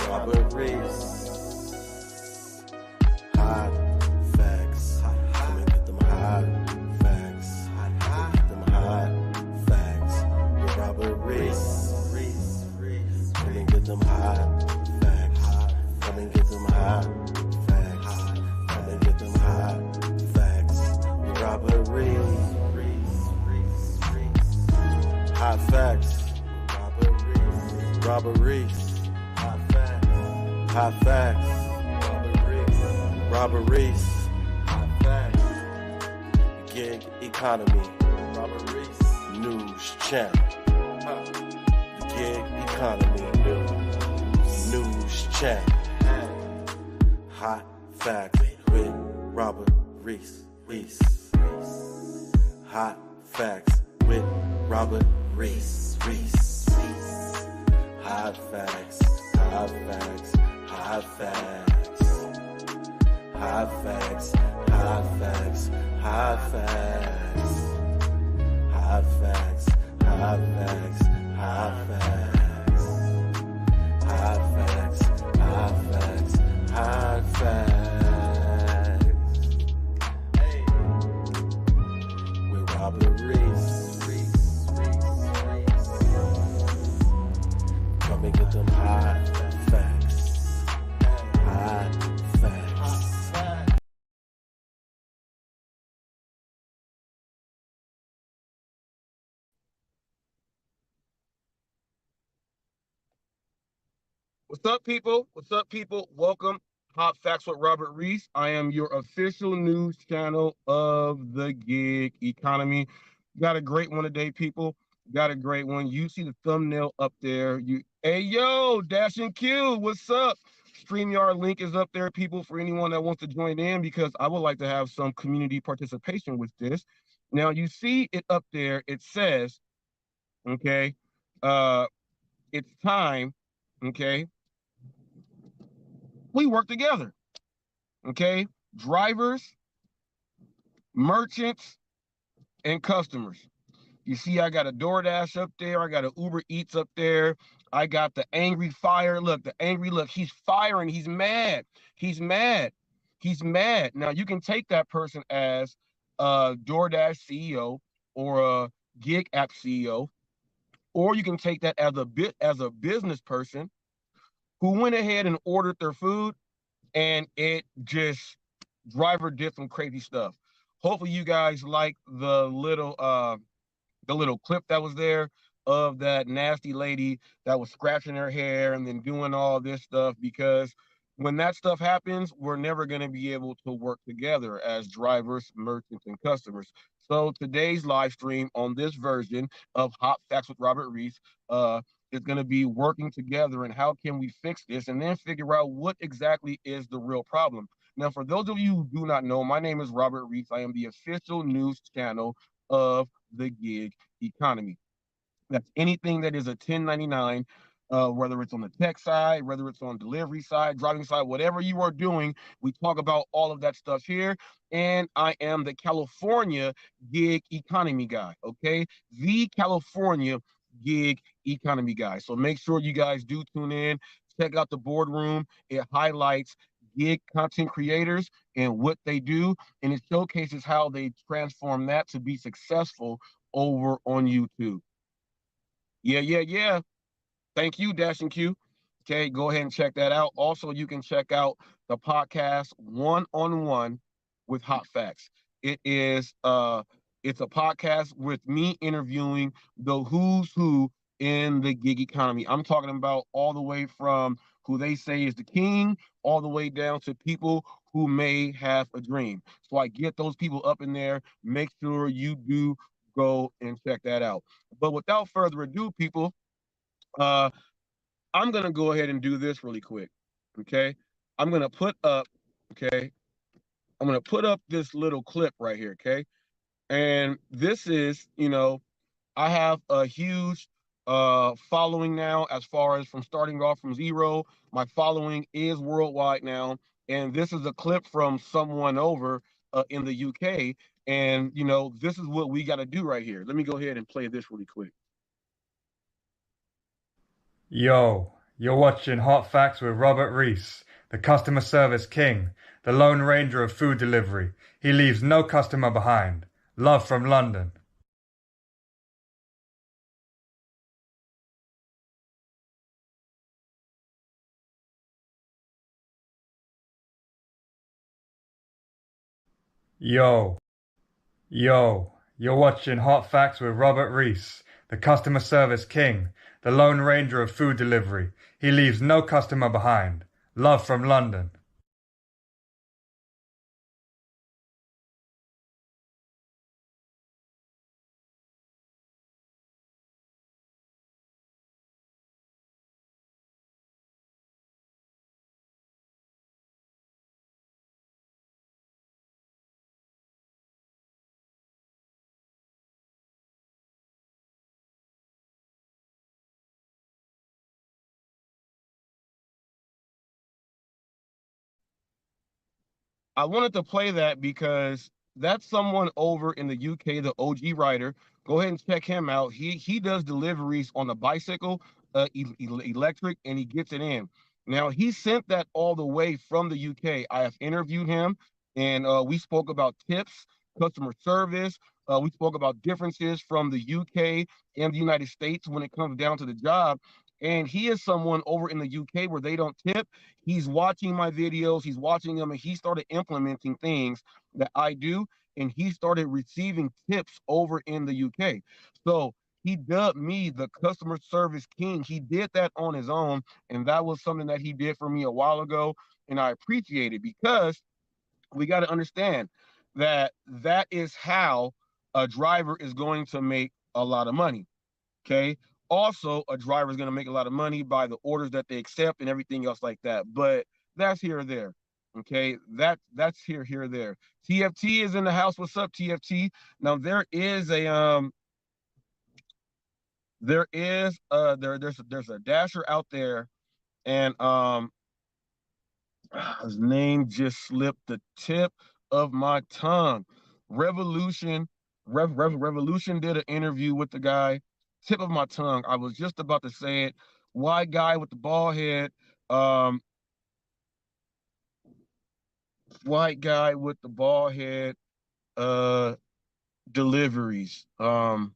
Robberies. Hot facts. Come and get them hot facts. Come get them hot facts. With robberies. Come and get them hot facts. Come and get them hot facts. Come and get them hot facts. With robberies. Hot facts. Robberies. Hot facts. Hot facts. Robberies. Hot facts. Gig economy. Robberies. News channel. Gig economy. News channel. Hot facts with robberies. Hot facts with robberies. Hot facts, hot facts, hot facts. Hot facts, hot facts, hot facts. Hot facts, hot facts, hot facts. Hot facts, hot facts, hot facts. Hey, with robberies. Come and get them hot facts. Hot facts. What's up, people? What's up, people? Welcome. Hot Facts with Robert Reese. I am your official news channel of the gig economy. Got a great one today, people. Got a great one. You see the thumbnail up there. Hey, yo, Dash and Q, what's up? StreamYard link is up there, people, for anyone that wants to join in, because I would like to have some community participation with this. Now, you see it up there. It says, okay, it's time, okay? We work together, okay? Drivers, merchants, and customers. You see, I got a DoorDash up there. I got an Uber Eats up there. I got the angry fire. Look, the angry look. He's firing. He's mad. He's mad. He's mad. Now, you can take that person as a DoorDash CEO or a gig app CEO, or you can take that as a business person who went ahead and ordered their food, and it just driver did some crazy stuff. Hopefully, you guys like the little clip that was there of that nasty lady that was scratching her hair and then doing all this stuff, because when that stuff happens, we're never going to be able to work together as drivers, merchants, and customers. So today's live stream on this version of Hot Facts with Robert Reese is going to be working together and how can we fix this, and then figure out what exactly is the real problem. Now, for those of you who do not know, my name is Robert Reese. I am the official news channel of the gig economy. That's anything that is a 1099, whether it's on the tech side, whether it's on delivery side, driving side, whatever you are doing, we talk about all of that stuff here. And I am the California gig economy guy, okay? The California gig economy guy. So make sure you guys do tune in, check out the boardroom. It highlights gig content creators and what they do, and it showcases how they transform that to be successful over on YouTube. Yeah. Thank you, Dash and Q. Okay, go ahead and check that out. Also, you can check out the podcast One-on-One with Hot Facts. It's a podcast with me interviewing the who's who in the gig economy. I'm talking about all the way from who they say is the king, all the way down to people who may have a dream. So I get those people up in there. Make sure you do go and check that out. But without further ado, people, I'm going to go ahead and do this really quick, okay? I'm going to put up this little clip right here, okay? And this is, I have a huge following now, as far as from starting off from zero. My following is worldwide now, and this is a clip from someone over in the UK, and this is what we got to do right here. Let me go ahead and play this really quick. Yo, You're watching Hot Facts with Robert Reese, the customer service king, the Lone Ranger of food delivery. He leaves no customer behind. Love from London. Yo, you're watching Hot Facts with Robert Reese, the customer service king, the Lone Ranger of food delivery. He leaves no customer behind. Love from London. I wanted to play that because that's someone over in the UK, the OG writer. Go ahead and check him out. He does deliveries on a bicycle, electric, and he gets it in. Now he sent that all the way from the UK. I have interviewed him, and we spoke about tips, customer service. We spoke about differences from the UK and the United States when it comes down to the job. And he is someone over in the UK where they don't tip. He's watching my videos, he's watching them, and he started implementing things that I do, and he started receiving tips over in the UK. So he dubbed me the customer service king. He did that on his own, and that was something that he did for me a while ago, and I appreciate it because we got to understand that that is how a driver is going to make a lot of money. Okay. Also, a driver is going to make a lot of money by the orders that they accept and everything else like that. But that's here or there. Okay. That's here, there. TFT is in the house. What's up, TFT? Now there's a dasher out there, and his name just slipped the tip of my tongue. Revolution, Revolution did an interview with the guy. Tip of my tongue. I was just about to say it. White guy with the bald head. Um, White guy with the bald head. Uh, Deliveries. Can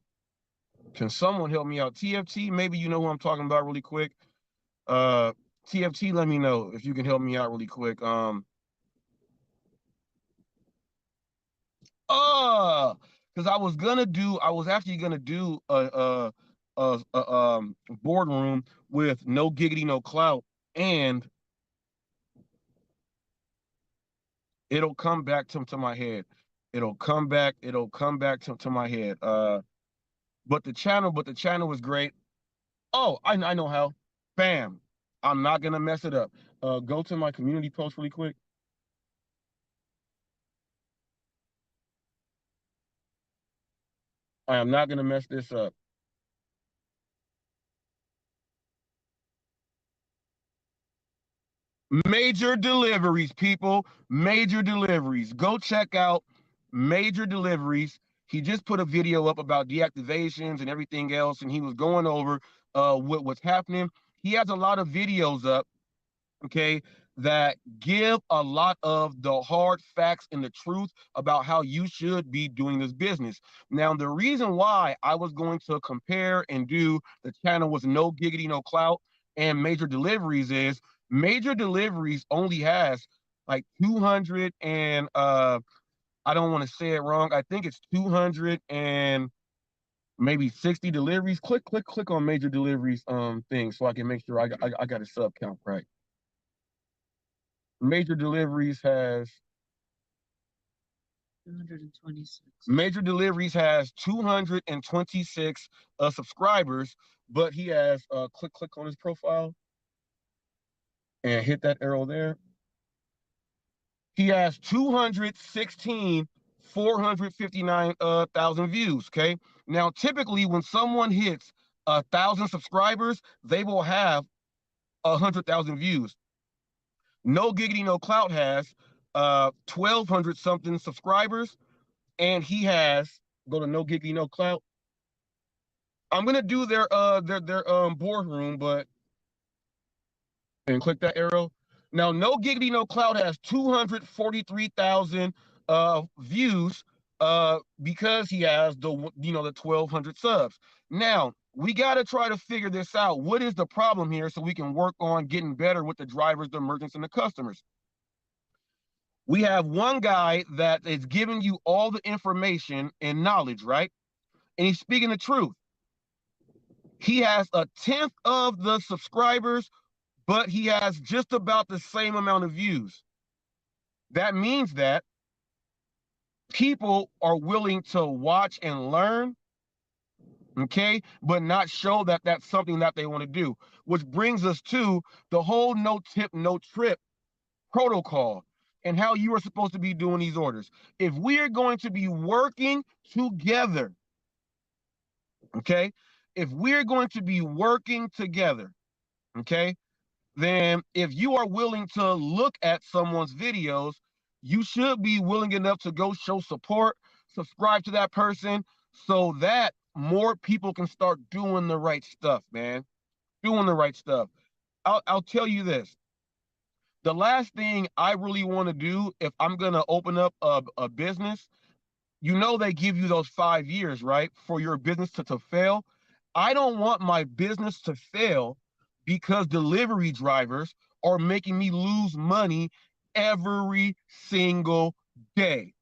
someone help me out? TFT, maybe you know who I'm talking about really quick. Uh, TFT, let me know if you can help me out really quick. Because I was actually gonna do a boardroom with no giggity, no clout, and it'll come back to my head. It'll come back to my head. But the channel was great. Oh, I know how. Bam. I'm not gonna mess it up. Go to my community post really quick. I am not gonna mess this up. Major deliveries, people. Major deliveries. Go check out Major Deliveries. He just put a video up about deactivations and everything else, and he was going over what's happening. He has a lot of videos up, okay, that give a lot of the hard facts and the truth about how you should be doing this business. Now, the reason why I was going to compare and do the channel was no giggity, no clout and Major Deliveries is Major Deliveries only has like 200 and I don't want to say it wrong. I think it's 200 and maybe 60 deliveries. Click on Major Deliveries thing so I can make sure I got a sub count right. Major Deliveries has 226. Major Deliveries has 226 subscribers, but he has click on his profile and hit that arrow there. He has 216 459,000 views. Okay. Now, typically, when someone hits 1,000 subscribers, they will have 100,000 views. No Giggity No Clout has 1,200 something subscribers, and he has go to No Giggity No Clout. I'm gonna do their boardroom, but and click that arrow. Now, No Giggity No Cloud has 243,000 views because he has the 1,200 subs. Now, we got to try to figure this out. What is the problem here so we can work on getting better with the drivers, the merchants, and the customers? We have one guy that is giving you all the information and knowledge, right? And he's speaking the truth. He has a tenth of the subscribers, but he has just about the same amount of views. That means that people are willing to watch and learn, okay, but not show that that's something that they want to do, which brings us to the whole no tip, no trip protocol and how you are supposed to be doing these orders. If we are going to be working together, okay, if we're going to be working together, okay, then if you are willing to look at someone's videos, you should be willing enough to go show support, subscribe to that person, so that more people can start doing the right stuff, man. Doing the right stuff. I'll tell you this. The last thing I really want to do if I'm going to open up a business, they give you those 5 years, right, for your business to fail. I don't want my business to fail because delivery drivers are making me lose money every single day.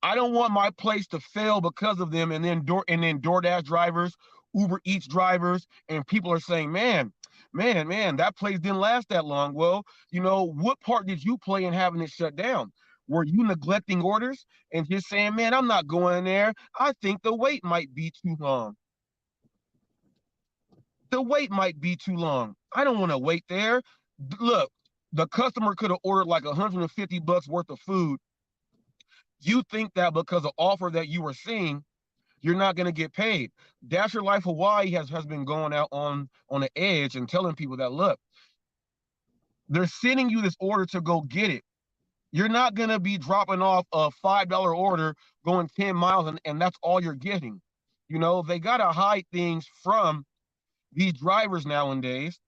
I don't want my place to fail because of them, and then DoorDash drivers, Uber Eats drivers, and people are saying, man, that place didn't last that long. Well, what part did you play in having it shut down? Were you neglecting orders and just saying, man, I'm not going there. I think the wait might be too long. The wait might be too long. I don't want to wait there. Look, the customer could have ordered like $150 worth of food. You think that because of offer that you were seeing, you're not going to get paid. Dash Your Life Hawaii has been going out on the edge and telling people that, look, they're sending you this order to go get it. You're not going to be dropping off a $5 order going 10 miles and that's all you're getting. They got to hide things from these drivers nowadays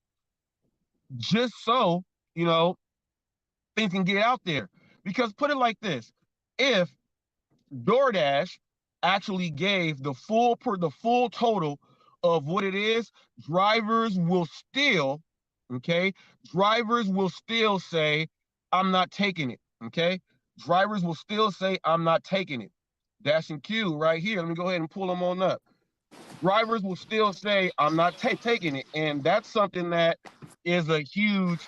just so, things can get out there. Because put it like this, if DoorDash actually gave the full total of what it is, drivers will still say, I'm not taking it, okay? Drivers will still say, I'm not taking it. Dash and Q right here. Let me go ahead and pull them on up. Drivers will still say, I'm not taking it. And that's something that is a huge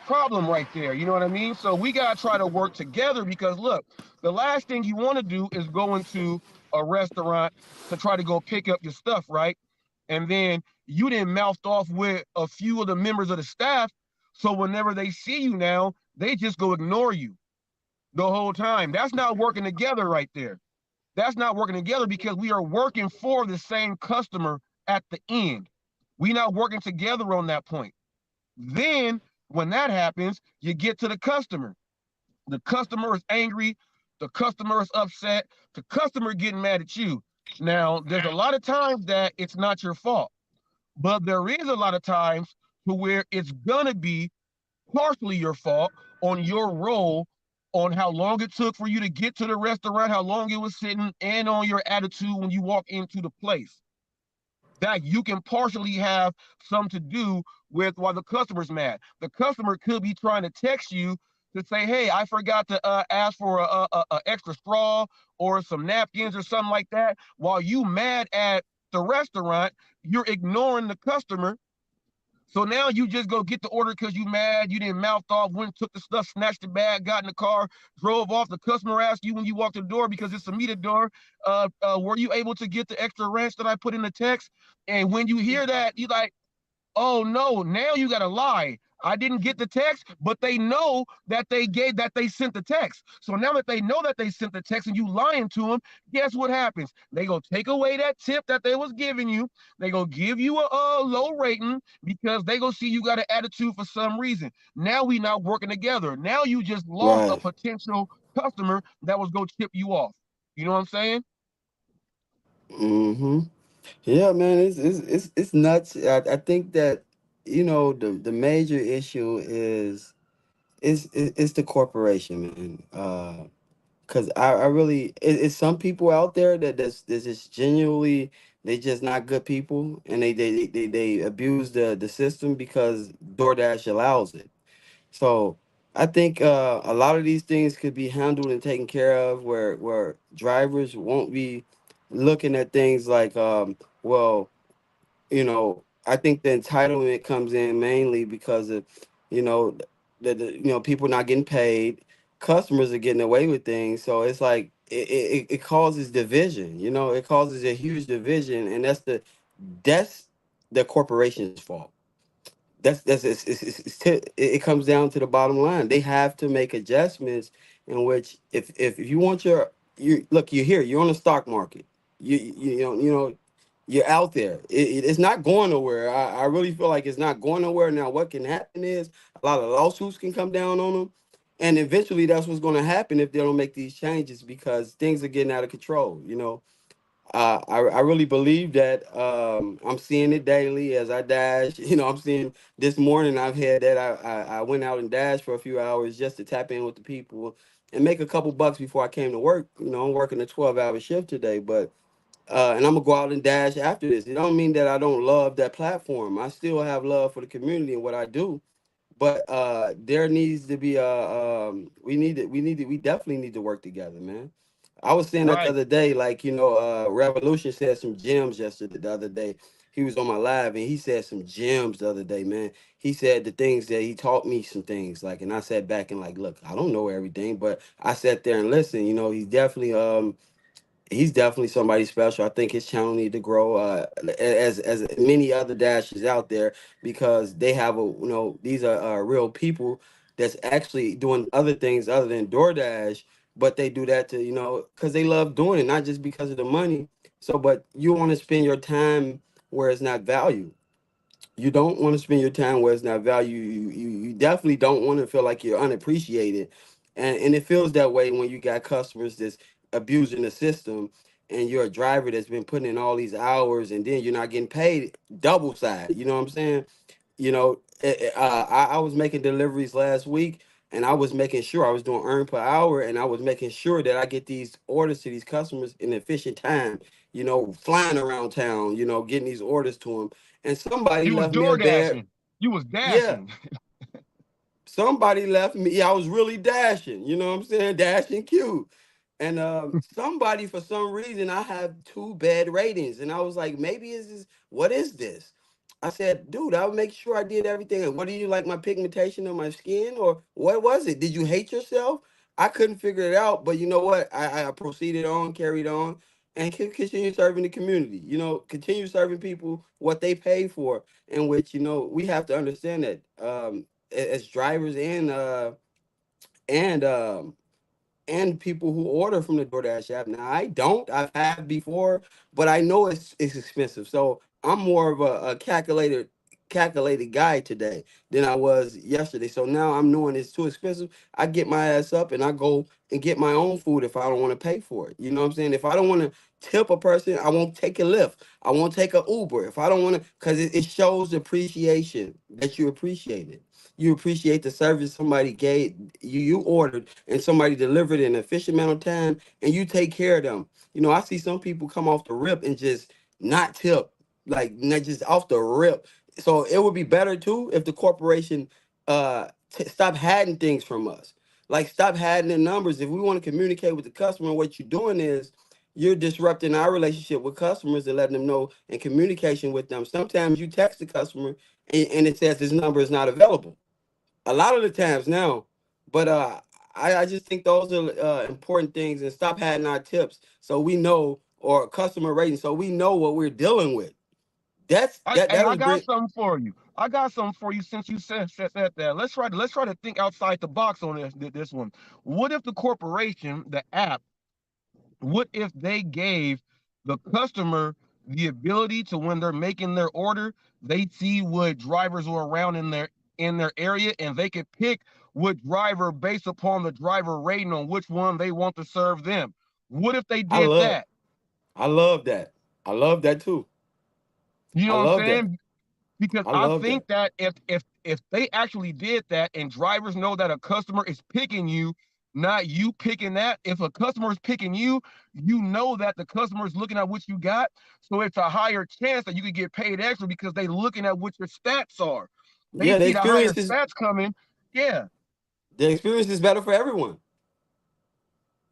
problem right there. You know what I mean? So we got to try to work together because, look, the last thing you want to do is go into a restaurant to try to go pick up your stuff, right? And then you didn't mouthed off with a few of the members of the staff. So whenever they see you now, they just go ignore you the whole time. That's not working together right there. That's not working together because we are working for the same customer at the end. We're not working together on that point. Then when that happens, you get to the customer. The customer is angry. The customer is upset. The customer getting mad at you. Now, there's a lot of times that it's not your fault, but there is a lot of times to where it's going to be partially your fault on your role, on how long it took for you to get to the restaurant, how long it was sitting, and on your attitude when you walk into the place. That you can partially have something to do with why the customer's mad. The customer could be trying to text you to say, hey, I forgot to ask for a extra straw or some napkins or something like that. While you mad at the restaurant, you're ignoring the customer. So now you just go get the order because you mad, you didn't mouth off, went, took the stuff, snatched the bag, got in the car, drove off. The customer asked you when you walked the door because it's a meter door, were you able to get the extra ranch that I put in the text? And when you hear that, you like, oh no, now you gotta lie. I didn't get the text, but they know that they sent the text. So now that they know that they sent the text and you lying to them, guess what happens? They go take away that tip that they was giving you. They go give you a low rating because they go see you got an attitude for some reason. Now we not working together. Now you just lost a potential customer that was gonna tip you off. You know what I'm saying? Mm-hmm. Yeah, man, it's nuts. I think that the major issue is the corporation, man. Because I really it's some people out there that's just genuinely, they just not good people, and they abuse the system because DoorDash allows it. So I think a lot of these things could be handled and taken care of, where drivers won't be looking at things like, well, I think the entitlement comes in mainly because of, you know, people not getting paid, customers are getting away with things. So it's like it causes division. It causes a huge division, and that's the corporation's fault. That's it comes down to the bottom line. They have to make adjustments in which, if you want you look, you're here, you're on the stock market, you're out there. It's not going nowhere. I really feel like it's not going nowhere. Now what can happen is a lot of lawsuits can come down on them, and eventually that's what's going to happen if they don't make these changes, because things are getting out of control. I really believe that. I'm seeing it daily as I dash. I'm seeing this morning. I've had that. I went out and dashed for a few hours just to tap in with the people and make a couple bucks before I came to work. I'm working a 12-hour shift today, but and I'm gonna go out and dash after this. It don't mean that I don't love that platform. I still have love for the community and what I do, but there needs to be we definitely need to work together, man. I was saying that the Right. other day, like, Revolution said some gems yesterday. The other day, he was on my live and he said some gems the other day, man. He said the things that he taught me some things, like, and I sat back and like, look, I don't know everything, but I sat there and listened. He's definitely somebody special. I think his channel need to grow, as many other dashes out there, because they have these are real people that's actually doing other things other than DoorDash, but they do that to because they love doing it, not just because of the money. So, but you want to spend your time where it's not valued. You don't want to spend your time where it's not value. You definitely don't want to feel like you're unappreciated, and it feels that way when you got customers that's abusing the system, and you're a driver that's been putting in all these hours, and then you're not getting paid double side. You know what I'm saying? I was making deliveries last week, and I was making sure I was doing earn per hour, and I was making sure that I get these orders to these customers in efficient time. Flying around town, getting these orders to them, and somebody You was left me a door bad. dashing. You was Yeah, dashing. somebody left me. Yeah, I was really dashing. You know what I'm saying? Dashing cute. And somebody, for some reason, I have two bad ratings, and I was like, maybe is this? What is this? I said, dude, I'll make sure I did everything. And what, do you like my pigmentation on my skin, or what was it? Did you hate yourself? I couldn't figure it out, but you know what? I proceeded on, carried on, and continue serving the community. Continue serving people what they pay for, in which we have to understand that, as drivers and and people who order from the DoorDash app. Now, I don't. I've had before, but I know it's expensive. So I'm more of a calculated guy today than I was yesterday. So now I'm knowing it's too expensive. I get my ass up and I go and get my own food if I don't want to pay for it. You know what I'm saying? If I don't want to tip a person, I won't take a Lyft. I won't take a Uber. If I don't want to, because it shows appreciation that you appreciate it. You appreciate the service somebody gave you ordered, and somebody delivered in an efficient amount of time, and you take care of them. I see some people come off the rip and just not tip, like not just off the rip. So it would be better too if the corporation stop hiding things from us. Like, stop hiding the numbers. If we want to communicate with the customer, what you're doing is you're disrupting our relationship with customers and letting them know in communication with them. Sometimes you text the customer and it says this number is not available a lot of the times now. But I just think those are important things, and stop having our tips so we know, or customer rating so we know what we're dealing with. That I was got bring. something for you. I got something for you since you said that. Let's try to think outside the box on this one. What if the corporation, the app, what if they gave the customer the ability to, when they're making their order, they see what drivers are around in their area, and they could pick what driver based upon the driver rating on which one they want to serve them. What if they I did love that? I love that. I love that too. You I know what I'm love that. saying? Because I I love that. think that if they actually did that and drivers know that a customer is picking you, not you picking that. If a customer is picking you, you know that the customer is looking at what you got. So it's a higher chance that you could get paid extra because they looking at what your stats are. They Yeah, see the higher stats coming. Yeah. the experience is better for everyone.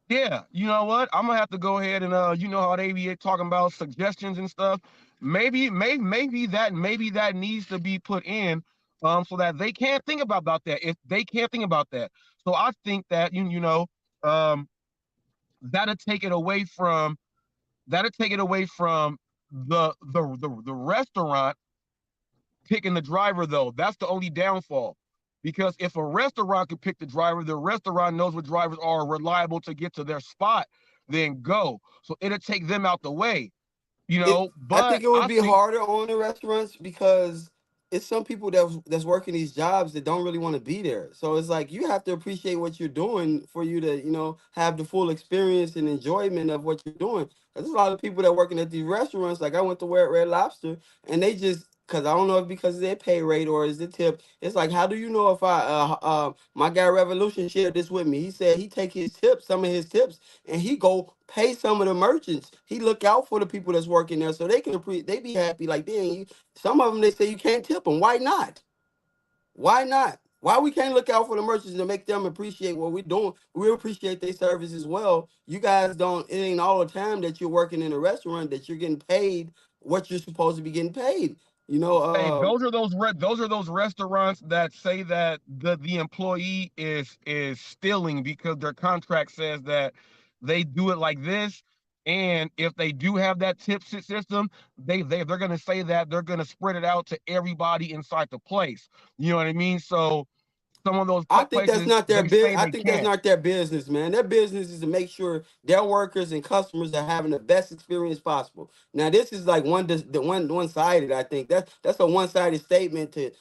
Yeah, you know what? I'm gonna have to go ahead and you know how they be talking about suggestions and stuff. Maybe that needs to be put in, so that they can't think about that. If they can't think about that, so I think that um, that'll take it away from the restaurant picking the driver though. That's the only downfall. Because if a restaurant could pick the restaurant knows what drivers are reliable to get to their spot, then go. So it'll take them out the way, It I But think it would I be think harder on the restaurants because it's some people that's working these jobs that don't really want to be there. So it's like you have to appreciate what you're doing for you to, have the full experience and enjoyment of what you're doing. There's a lot of people that working at these restaurants. Like I went to work at Red Lobster, and they just because I don't know if because of their pay rate or is the tip. It's like, how do you know if my guy Revolution shared this with me? He said he take his tips, some of his tips, and he go pay some of the merchants. He look out for the people that's working there so they can they be happy. Like, dang, some of them they say you can't tip them. Why not? Why not? Why we can't look out for the merchants to make them appreciate what we're doing? We appreciate their service as well. You guys don't. It ain't all the time that you're working in a restaurant that you're getting paid what you're supposed to be getting paid. You know. hey, those restaurants that say that the employee is stealing because their contract says that they do it like this. And if they do have that tip system, they're gonna say that they're gonna spread it out to everybody inside the place. You know what I mean? So some of those I think that's places not their they bit. say I they think that's can't. not their business, man. Their business is to make sure their workers and customers are having the best experience possible. Now, this is like one sided. I think that's a one sided statement to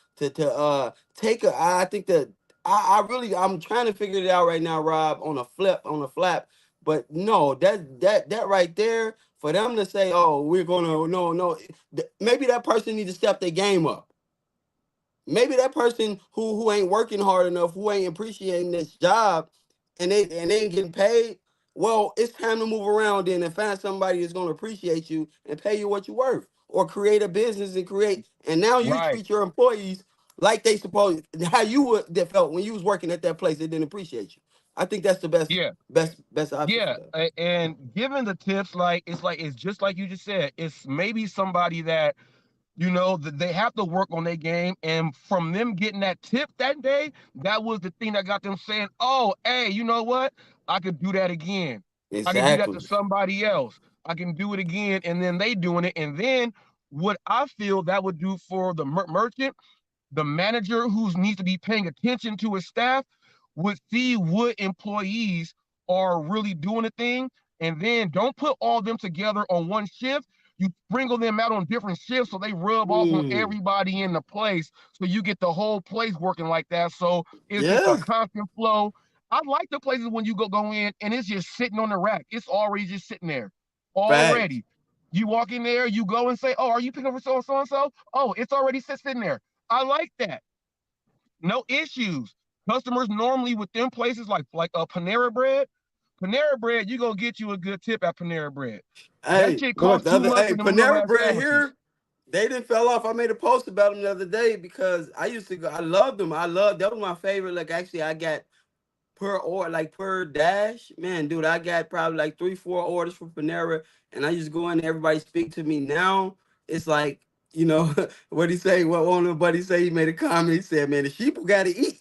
take a. I think that I really I'm trying to figure it out right now, Rob, on a flap. But no, that right there for them to say, oh, we're gonna no, maybe that person need to step their game up. Maybe that person who ain't working hard enough, who ain't appreciating this job, and they ain't getting paid. Well, it's time to move around then and find somebody that's gonna appreciate you and pay you what you're worth, or create a business and create. And now you Right. treat your employees like they supposed how you would that felt when you was working at that place. They didn't appreciate you. I think that's the best Yeah. best option for Yeah. that. And given the tips, it's just like you just said. It's maybe somebody that that they have to work on their game. And from them getting that tip that day, that was the thing that got them saying, oh, hey, you know what? I could do that again. I can do that to Exactly. somebody else. I can do it again. And then they doing it. And then what I feel that would do for the merchant, the manager who needs to be paying attention to his staff would see what employees are really doing a thing, and then don't put all of them together on one shift. You sprinkle them out on different shifts so they rub off on Hmm. everybody in the place, so you get the whole place working like that. So it's just a Yeah. constant flow. I like the places when you go in and it's just sitting on the rack. It's already just sitting there, Facts. already. You walk in there, you go and say, "Oh, are you picking up for so and so?" Oh, it's already sitting there. I like that. No issues. Customers normally with them places like a Panera Bread, you gonna get you a good tip at Panera Bread. That Hey, shit look, costs the too other much hey, for them little Panera ass Bread sandwiches. here, they didn't fell off. I made a post about them the other day because I used to go. I loved them. That was my favorite. Like actually, I got per order, like per dash. Man, dude, I got probably like 3, 4 orders from Panera, and I just go in. Everybody speak to me now. It's like what he say. What one of the buddies say? He made a comment. He said, "Man, the sheep got to eat."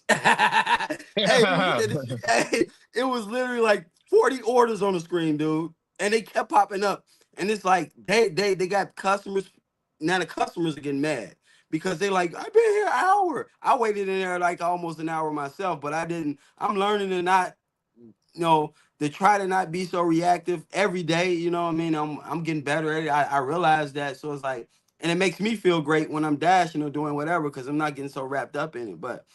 Hey, dude, he said, hey, it was literally like 40 orders on the screen, dude, and they kept popping up. And it's like they got customers. Now the customers are getting mad because they like, I've been here an hour. I waited in there like almost an hour myself, but I didn't. I'm learning to not, to try to not be so reactive every day. You know what I mean? I'm getting better at it. I realize that. So it's like, and it makes me feel great when I'm dashing or doing whatever because I'm not getting so wrapped up in it. But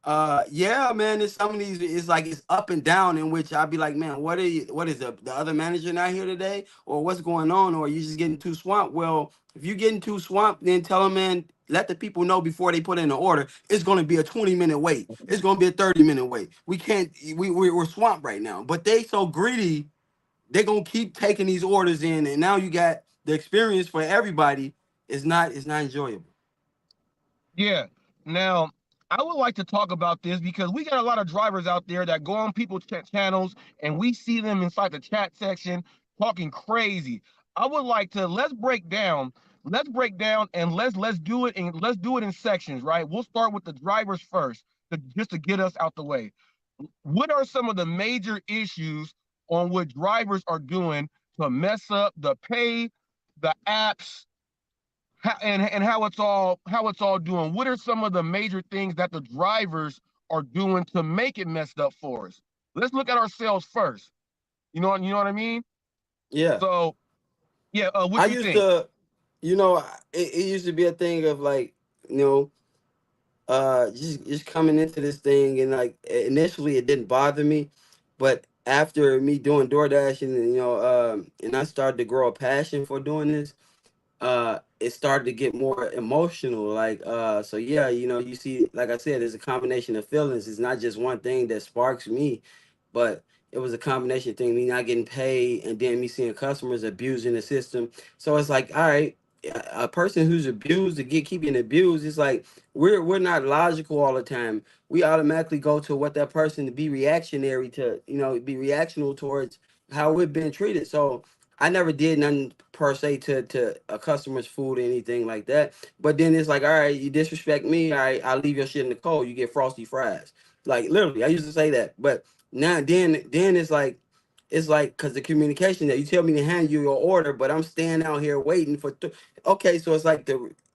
Yeah, man. It's some of these. It's like it's up and down. In which I'd be like, man, what are you? What is the other manager not here today, or what's going on, or are you just getting too swamped? Well, if you're getting too swamped, then tell them, man. Let the people know before they put in the order. It's going to be a 20-minute wait. It's going to be a 30-minute wait. We can't. We're swamped right now. But they so greedy. They're gonna keep taking these orders in, and now you got the experience for everybody. It's not enjoyable. Yeah. Now, I would like to talk about this because we got a lot of drivers out there that go on people's channels and we see them inside the chat section talking crazy. I would like to let's break down and let's do it and let's do it in sections, right? We'll start with the drivers first, just to get us out the way. What are some of the major issues on what drivers are doing to mess up the pay, the apps, and how it's all doing? What are some of the major things that the drivers are doing to make it messed up for us? Let's look at ourselves first. You know what I mean? Yeah, So yeah, I what you used think? to, it used to be a thing of like, you know, just coming into this thing, and like initially it didn't bother me, but after me doing DoorDash, and and I started to grow a passion for doing this, it started to get more emotional. Like, so yeah, you see, like I said, there's a combination of feelings. It's not just one thing that sparks me, but it was a combination thing, me not getting paid, and then me seeing customers abusing the system. So it's like, all right, a person who's abused to get keep getting abused, it's like we're not logical all the time. We automatically go to what that person to be reactionary to, be reactional towards how we've been treated. So I never did nothing per se to a customer's food or anything like that. But then it's like, all right, you disrespect me, all right, I'll leave your shit in the cold. You get frosty fries. Like literally, I used to say that. But now then it's like because the communication that you tell me to hand you your order, but I'm staying out here waiting for. Okay, so it's like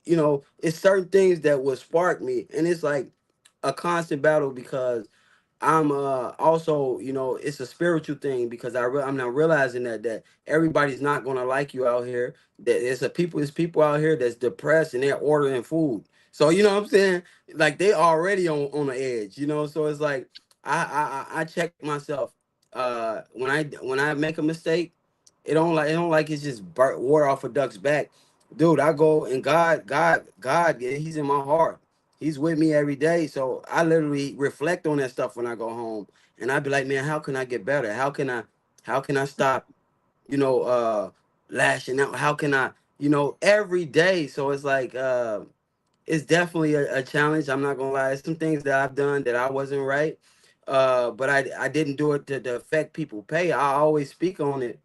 it's certain things that will spark me, and it's like a constant battle because I'm also, it's a spiritual thing because I'm not realizing that everybody's not gonna like you out here. That it's people out here that's depressed and they're ordering food. So you know what I'm saying? Like they already on the edge, So it's like I check myself. When I make a mistake, it don't like it's just water off a duck's back, dude. I go and God, yeah, He's in my heart. He's with me every day. So I literally reflect on that stuff when I go home. And I'd be like, man, how can I get better? How can I stop, you know, uh lashing out? How can I, every day? So it's like it's definitely a challenge. I'm not gonna lie. It's some things that I've done that I wasn't right. But I didn't do it to affect people pay. I always speak on it.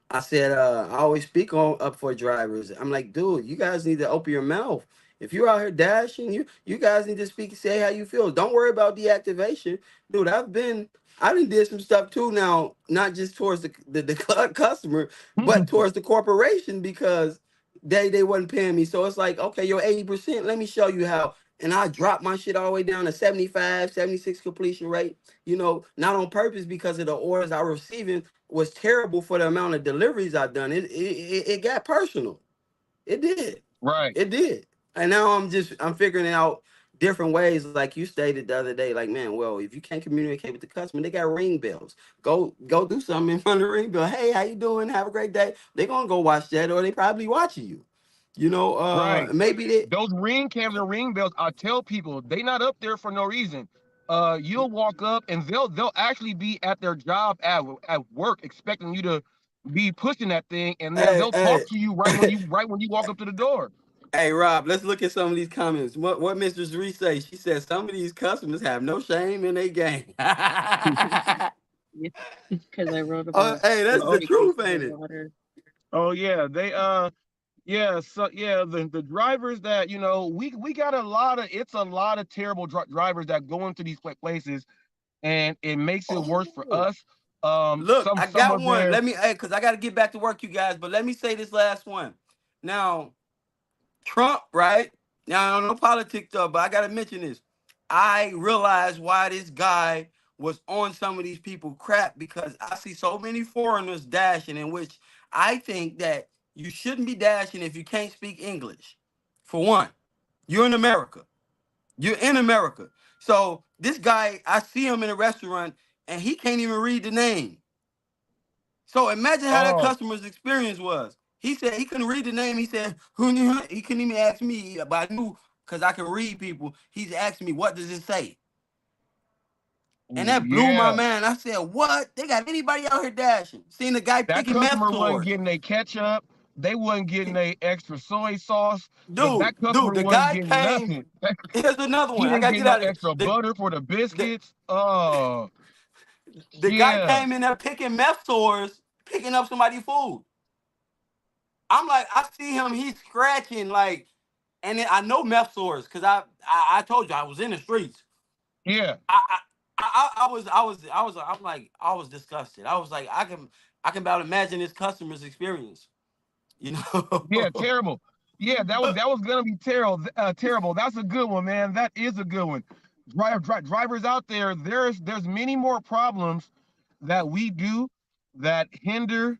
I said, I always speak on up for drivers. I'm like, dude, you guys need to open your mouth. If you're out here dashing, you guys need to speak and say how you feel. Don't worry about deactivation. Dude, I done did some stuff too now, not just towards the customer, but towards the corporation because they wasn't paying me. So it's like, okay, you're 80%. Let me show you how. And I dropped my shit all the way down to 75, 76 completion rate, not on purpose because of the orders I was receiving was terrible for the amount of deliveries I've done. It got personal. It did. Right. It did. And now I'm figuring out different ways, like you stated the other day. Like, man, well, if you can't communicate with the customer, they got ring bells. Go do something in front of the ring bell. Hey, how you doing? Have a great day. They're gonna go watch that, or they probably watching you. Right. Maybe they. Those ring cams and ring bells, I tell people they not up there for no reason. You'll walk up and they'll actually be at their job at work expecting you to be pushing that thing, and then Hey, they'll talk hey. to you right when you walk up to the door. Hey Rob, let's look at some of these comments. What Mistress Reese say? She said some of these customers have no shame in their game. Yeah, because I wrote about Hey, that's the specific truth, cases ain't of it? water. Oh yeah, yeah, so yeah, the drivers that we got a lot of terrible drivers that go into these places, and it makes it worse for Oh, us. look, Some I some got of one. their Let me, hey, because I got to get back to work, you guys. But let me say this last one. Now, Trump, right? Now, I don't know politics stuff, but I got to mention this. I realize why this guy was on some of these people crap because I see so many foreigners dashing, in which I think that you shouldn't be dashing if you can't speak English. For one, you're in America. You're in America. So this guy, I see him in a restaurant, and he can't even read the name. So imagine how that Oh, customer's experience was. He said he couldn't read the name. He said he couldn't even ask me, but I knew because I can read people. He's asking me, what does it say? And that blew my yeah. mind. I said, what? They got anybody out here dashing? Seen the guy That picking meth customer wasn't stores. getting a ketchup. They wasn't getting a extra soy sauce. Look, Dude, that customer the wasn't guy getting came. nothing. Here's another He one. I didn't gotta get get no out of extra here. butter for the The, biscuits. Oh, the guy yeah. came in there picking meth stores, picking up somebody's food. I'm like, I see him, he's scratching like, and then I know meth stores because I told you I was in the streets. Yeah. I'm like, I was disgusted. I was like, I can about imagine this customer's experience, you Yeah, know. terrible. Yeah, that was gonna be terrible. Terrible. That's a good one, man. That is a good one. Drivers out there, there's many more problems that we do that hinder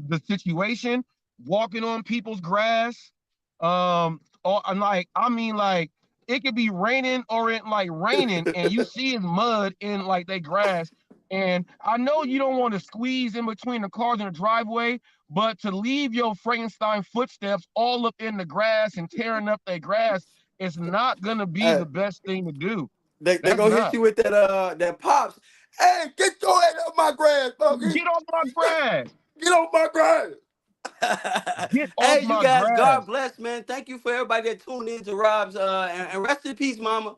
the situation, walking on people's grass. Or I'm like, I mean, like it could be raining or it like raining, and you see mud in like they grass. And I know you don't want to squeeze in between the cars in the driveway, but to leave your Frankenstein footsteps all up in the grass and tearing up their grass is not gonna be Hey, the best thing to do. they That's gonna hit not. you with that pops. Hey, get your head off my grass, Bucky. Get off my grass. Get off my grass. Get off Hey, you my guys, God grass. bless, man. Thank you for everybody that tuned in to Rob's and rest in peace, Mama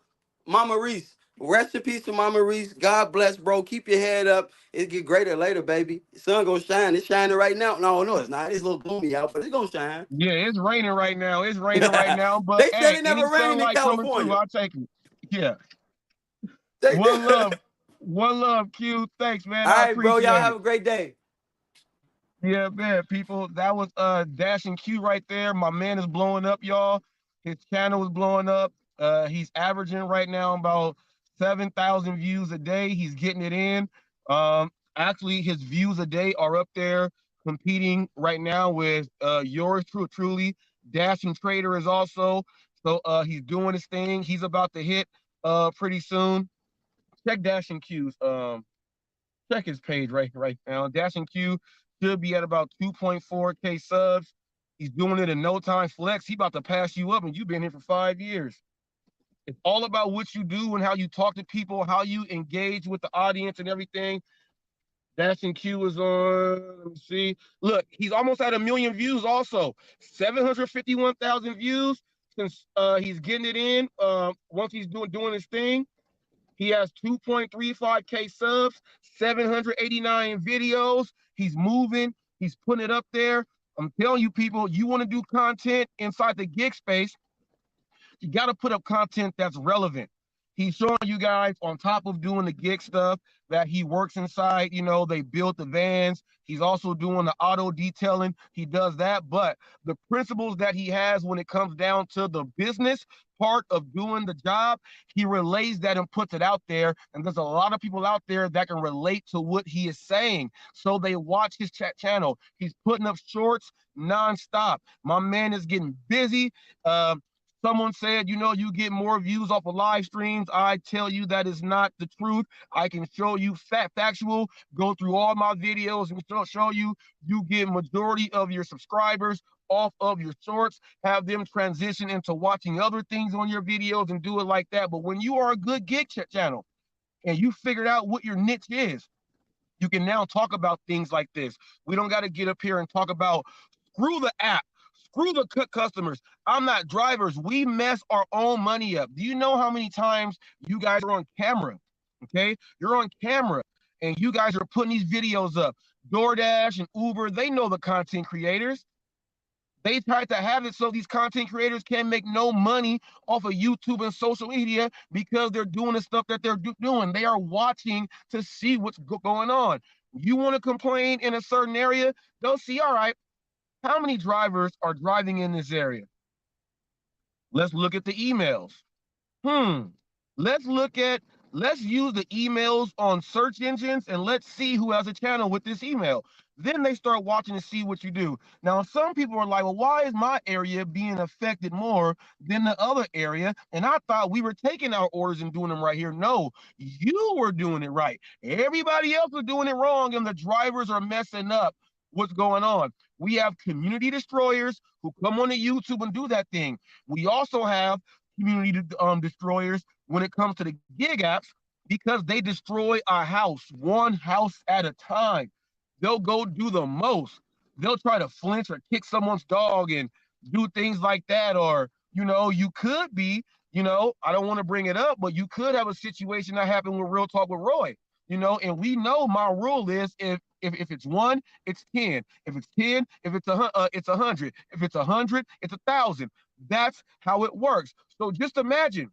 Reese. Rest in peace to Mama Reese. God bless, bro. Keep your head up. It get greater later, baby. The sun gonna shine. It's shining right now. No, it's not. It's a little gloomy out, but it's gonna shine. Yeah, it's raining right now. It's raining right now. But They said hey, it any never rained in sunlight coming through, California. I'll take it. Yeah. They One did. love. One love, Q. Thanks, man. All I right, bro. Y'all appreciate have it. a great day. Yeah, man, people. That was Dash and Q right there. My man is blowing up, y'all. His channel is blowing up. He's averaging right now about 7,000 views a day. He's getting it in. Actually, his views a day are up there competing right now with yours truly. Dash and Trader is also. So he's doing his thing. He's about to hit pretty soon. Check Dash and Q's check his page right now. Dash and Q should be at about 2.4K subs. He's doing it in no time. Flex, he about to pass you up, and you've been here for 5 years. It's all about what you do and how you talk to people, how you engage with the audience and everything. Dash and Q is on, let me see. Look, he's almost at 1 million views also. 751,000 views since he's getting it in. Once he's doing his thing. He has 2.35K subs, 789 videos. He's moving. He's putting it up there. I'm telling you, people, you want to do content inside the gig space, you got to put up content that's relevant. He's showing you guys on top of doing the gig stuff that he works inside, they build the vans. He's also doing the auto detailing. He does that. But the principles that he has when it comes down to the business part of doing the job, he relays that and puts it out there. And there's a lot of people out there that can relate to what he is saying. So they watch his channel. He's putting up shorts nonstop. My man is getting busy. Someone said, you get more views off of live streams. I tell you that is not the truth. I can show you factual, go through all my videos and show you get majority of your subscribers off of your shorts, have them transition into watching other things on your videos and do it like that. But when you are a good gig channel and you figured out what your niche is, you can now talk about things like this. We don't got to get up here and talk about screw the app. Screw the customers. I'm not drivers. We mess our own money up. Do you know how many times you guys are on camera? Okay, you're on camera and you guys are putting these videos up. DoorDash and Uber, they know the content creators. They tried to have it so these content creators can make no money off of YouTube and social media because they're doing the stuff that they're doing. They are watching to see what's going on. You want to complain in a certain area, they'll see, all right, how many drivers are driving in this area? Let's look at the emails. Let's use the emails on search engines and let's see who has a channel with this email. Then they start watching to see what you do. Now, some people are like, well, why is my area being affected more than the other area? And I thought we were taking our orders and doing them right here. No, you were doing it right. Everybody else was doing it wrong, and the drivers are messing up what's going on. We have community destroyers who come on to YouTube and do that thing. We also have community destroyers when it comes to the gig apps because they destroy a house, one house at a time. They'll go do the most. They'll try to flinch or kick someone's dog and do things like that. Or, you could be, I don't want to bring it up, but you could have a situation that happened with Real Talk with Roy, and we know my rule is if it's 1, it's 10. If it's 10, if it's it's 100. If it's 100, it's 1,000. That's how it works. So just imagine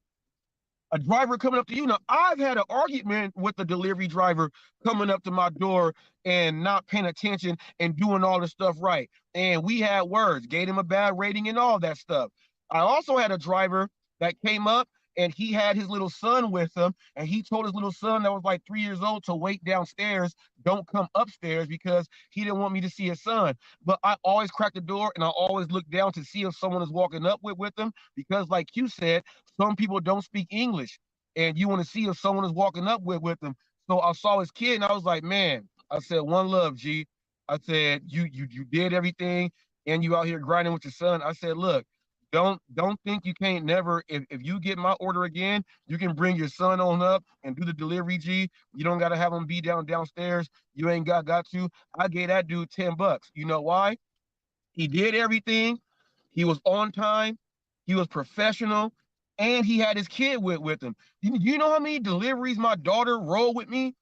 a driver coming up to you. Now, I've had an argument with the delivery driver coming up to my door and not paying attention and doing all the stuff right. And we had words, gave him a bad rating and all that stuff. I also had a driver that came up and he had his little son with him, and he told his little son that was like 3 years old to wait downstairs, don't come upstairs, because he didn't want me to see his son. But I always crack the door and I always look down to see if someone is walking up with them, because like you said, some people don't speak English and you want to see if someone is walking up with them. So I saw his kid and I was like, man, I said, one love, G. I said, you did everything and you out here grinding with your son. I said, look, don't think you can't never, if you get my order again, you can bring your son on up and do the delivery, G. You don't got to have him be downstairs. You ain't got to. I gave that dude $10. You know why? He did everything. He was on time. He was professional. And he had his kid with him. You know how many deliveries my daughter rolled with me?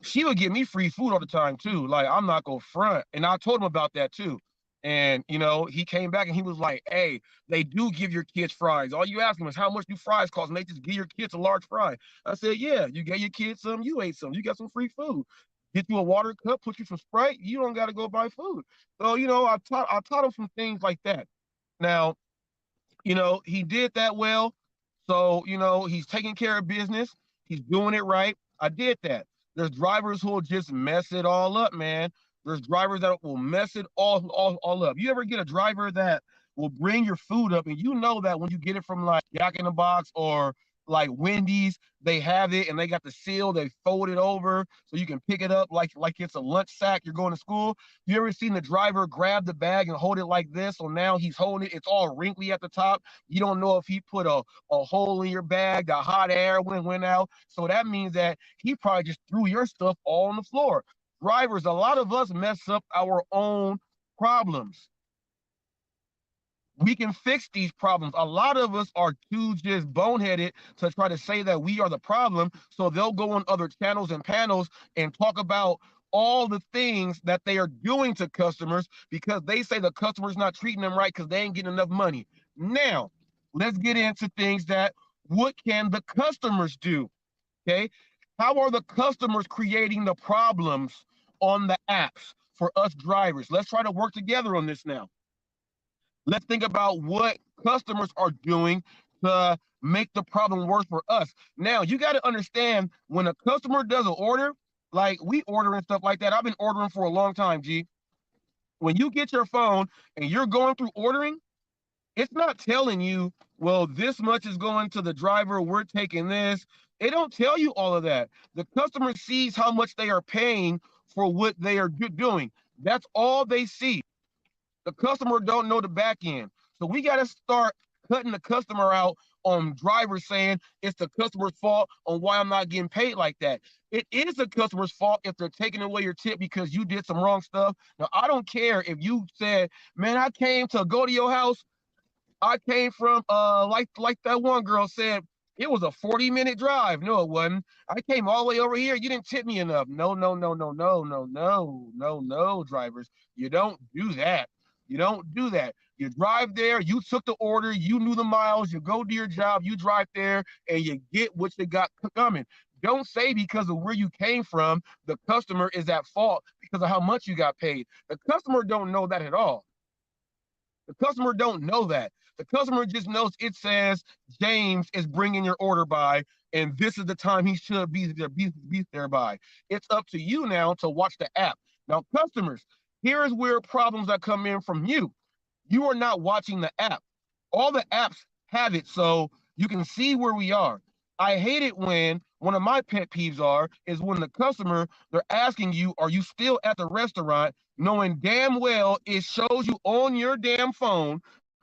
She would give me free food all the time too. Like, I'm not gonna front. And I told him about that too. And he came back and he was like, hey, they do give your kids fries. All you ask them is how much do fries cost, and they just give your kids a large fry. I said, yeah, you gave your kids some, you ate some, you got some free food. Get you a water cup, put you some Sprite, you don't gotta go buy food. So, I taught him some things like that. Now, he did that well. So, he's taking care of business. He's doing it right. I did that. There's drivers who will just mess it all up, man. There's drivers that will mess it all up. You ever get a driver that will bring your food up and you know that when you get it from like Jack in the Box or like Wendy's, they have it and they got the seal, they fold it over so you can pick it up like it's a lunch sack you're going to school. You ever seen the driver grab the bag and hold it like this? So now he's holding it, it's all wrinkly at the top. You don't know if he put a hole in your bag, the hot air went out. So that means that he probably just threw your stuff all on the floor. Drivers, a lot of us mess up our own problems. We can fix these problems. A lot of us are too just boneheaded to try to say that we are the problem. So they'll go on other channels and panels and talk about all the things that they are doing to customers because they say the customer's not treating them right because they ain't getting enough money. Now, let's get into things that what can the customers do? Okay. How are the customers creating the problems on the apps for us drivers? Let's try to work together on this now. Let's think about what customers are doing to make the problem worse for us. Now, you got to understand when a customer does an order, like we order and stuff like that. I've been ordering for a long time, G. When you get your phone and you're going through ordering, it's not telling you, well, this much is going to the driver, we're taking this. It don't tell you all of that. The customer sees how much they are paying for what they are doing. That's all they see. The customer don't know the back end. So we got to start cutting the customer out on drivers saying it's the customer's fault on why I'm not getting paid like that. It is the customer's fault if they're taking away your tip because you did some wrong stuff. Now, I don't care if you said, man, I came to go to your house. I came from, like that one girl said, it was a 40-minute drive. No, it wasn't. I came all the way over here. You didn't tip me enough. No, drivers. You don't do that. You don't do that. You drive there, you took the order, you knew the miles, you go to your job, you drive there, and you get what you got coming. Don't say because of where you came from, the customer is at fault because of how much you got paid. The customer don't know that at all. The customer don't know that. The customer just knows it says James is bringing your order by, and this is the time he should be there by. It's up to you now to watch the app. Now, customers, here is where problems that come in from you. You are not watching the app. All the apps have it, so you can see where we are. I hate it when one of my pet peeves is when the customer, they're asking you, are you still at the restaurant, knowing damn well it shows you on your damn phone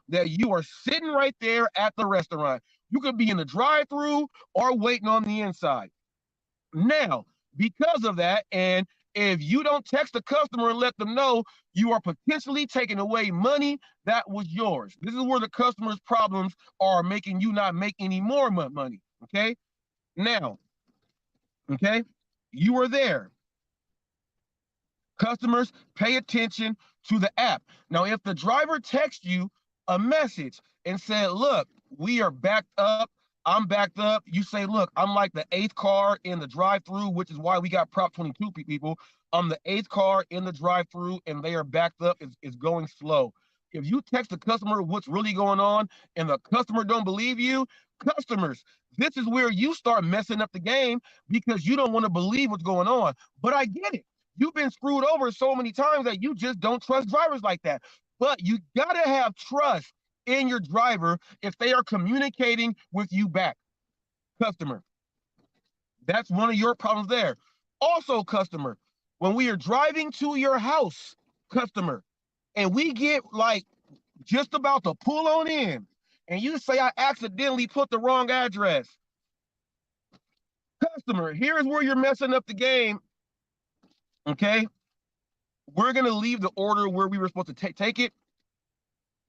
that you are sitting right there at the restaurant. You could be in the drive-through or waiting on the inside. Now, because of that, and if you don't text the customer and let them know, you are potentially taking away money that was yours. This is where the customer's problems are making you not make any more money, okay? Now, okay, you are there. Customers, pay attention to the app. Now, if the driver texts you a message and said, look, we are backed up, I'm backed up. You say, look, I'm like the 8th car in the drive-through, which is why we got Prop 22 people. I'm the 8th car in the drive-through and they are backed up. It's going slow. If you text the customer what's really going on and the customer don't believe you, customers, this is where you start messing up the game because you don't want to believe what's going on. But I get it. You've been screwed over so many times that you just don't trust drivers like that. But you gotta have trust in your driver if they are communicating with you back. Customer, that's one of your problems there. Also, customer, when we are driving to your house, customer, and we get like just about to pull on in, and you say I accidentally put the wrong address. Customer, here's where you're messing up the game, okay? We're gonna leave the order where we were supposed to take it,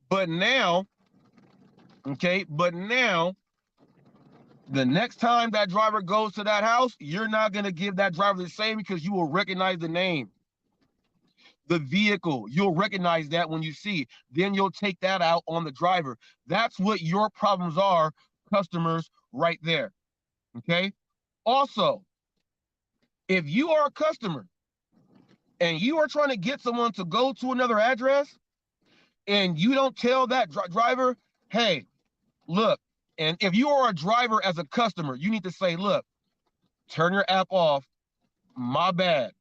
but now, okay, the next time that driver goes to that house, you're not gonna give that driver the same because you will recognize the name. The vehicle, you'll recognize that when you see it. Then you'll take that out on the driver. That's what your problems are, customers, right there, okay? Also, if you are a customer and you are trying to get someone to go to another address and you don't tell that driver, hey, look, and if you are a driver as a customer, you need to say, look, turn your app off, my bad,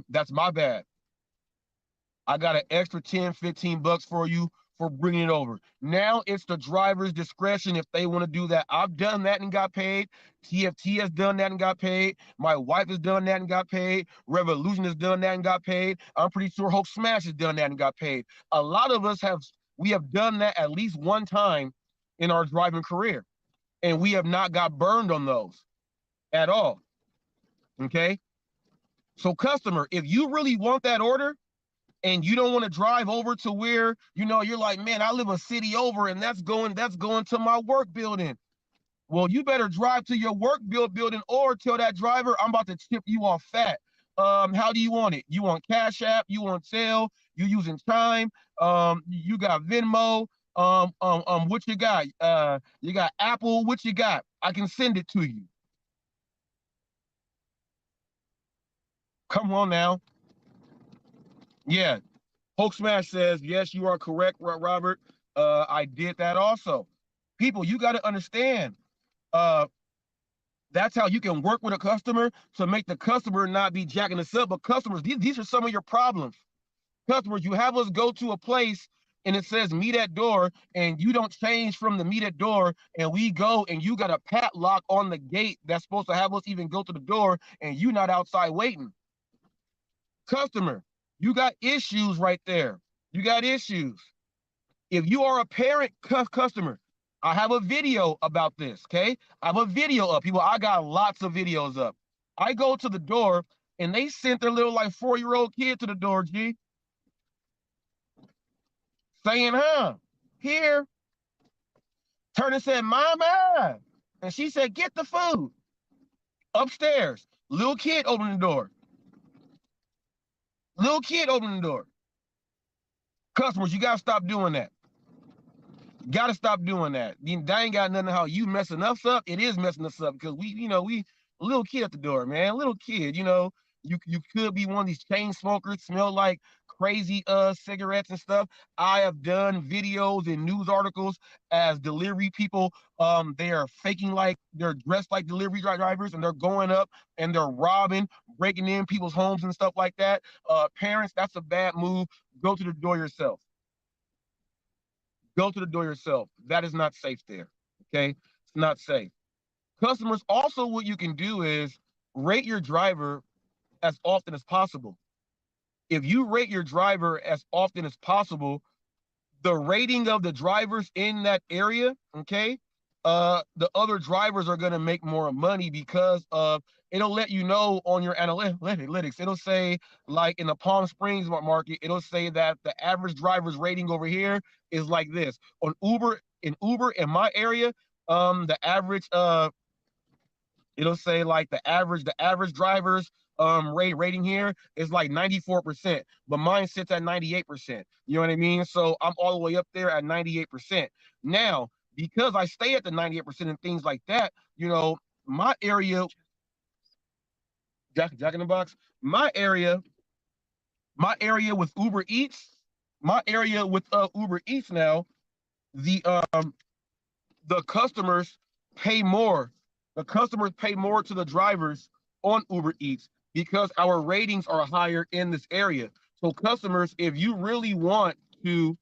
that's my bad. I got an extra 10, 15 bucks for you for bringing it over. Now it's the driver's discretion if they want to do that. I've done that and got paid. TFT has done that and got paid. My wife has done that and got paid. Revolution has done that and got paid. I'm pretty sure Hope Smash has done that and got paid. A lot of us have done that at least one time in our driving career, and we have not got burned on those at all, okay? So customer, if you really want that order, and you don't want to drive over to where, you know, you're like, man, I live a city over and that's going to my work building. Well, you better drive to your work building or tell that driver, I'm about to tip you off fat. How do you want it? You want Cash App? You want Zelle? You using Chime? You got Venmo? What you got? You got Apple? What you got? I can send it to you. Come on now. Yeah, Hulk Smash says, yes, you are correct, Robert. I did that also. People, you got to understand, that's how you can work with a customer to make the customer not be jacking us up. But customers, these are some of your problems. Customers, you have us go to a place and it says meet at door and you don't change from the meet at door and we go and you got a padlock on the gate that's supposed to have us even go to the door and you not outside waiting. Customer, you got issues right there. You got issues. If you are a parent customer, I have a video about this, okay? I have a video up. People, I got lots of videos up. I go to the door, and they sent their little, like, 4-year-old kid to the door, G. Saying, here. Turned and said, Mama. And she said, get the food. Upstairs. Little kid opened the door. Little kid opening the door. Customers, you got to stop doing that. Got to stop doing that. That ain't got nothing to how you messing us up. It is messing us up because we a little kid at the door, man. Little kid, you could be one of these chain smokers, smell like crazy cigarettes and stuff. I have done videos and news articles as delivery people. They are faking like they're dressed like delivery drivers, and they're going up and they're robbing, breaking in people's homes and stuff like that. Parents, that's a bad move. Go to the door yourself. Go to the door yourself. That is not safe there. Okay, it's not safe. Customers, also what you can do is rate your driver as often as possible. If you rate your driver as often as possible, the rating of the drivers in that area, okay, the other drivers are going to make more money because of it'll let you know on your analytics. It'll say, like in the Palm Springs market, it'll say that the average driver's rating over here is like this. On Uber, in my area, the average it'll say like the average driver's rating here is like 94%, but mine sits at 98%. You know what I mean? So I'm all the way up there at 98%. Now, because I stay at the 98% and things like that, you know, my area, Jack in the Box, my area with Uber Eats, Uber Eats now, the customers pay more. The customers pay more to the drivers on Uber Eats because our ratings are higher in this area. So customers, if you really want to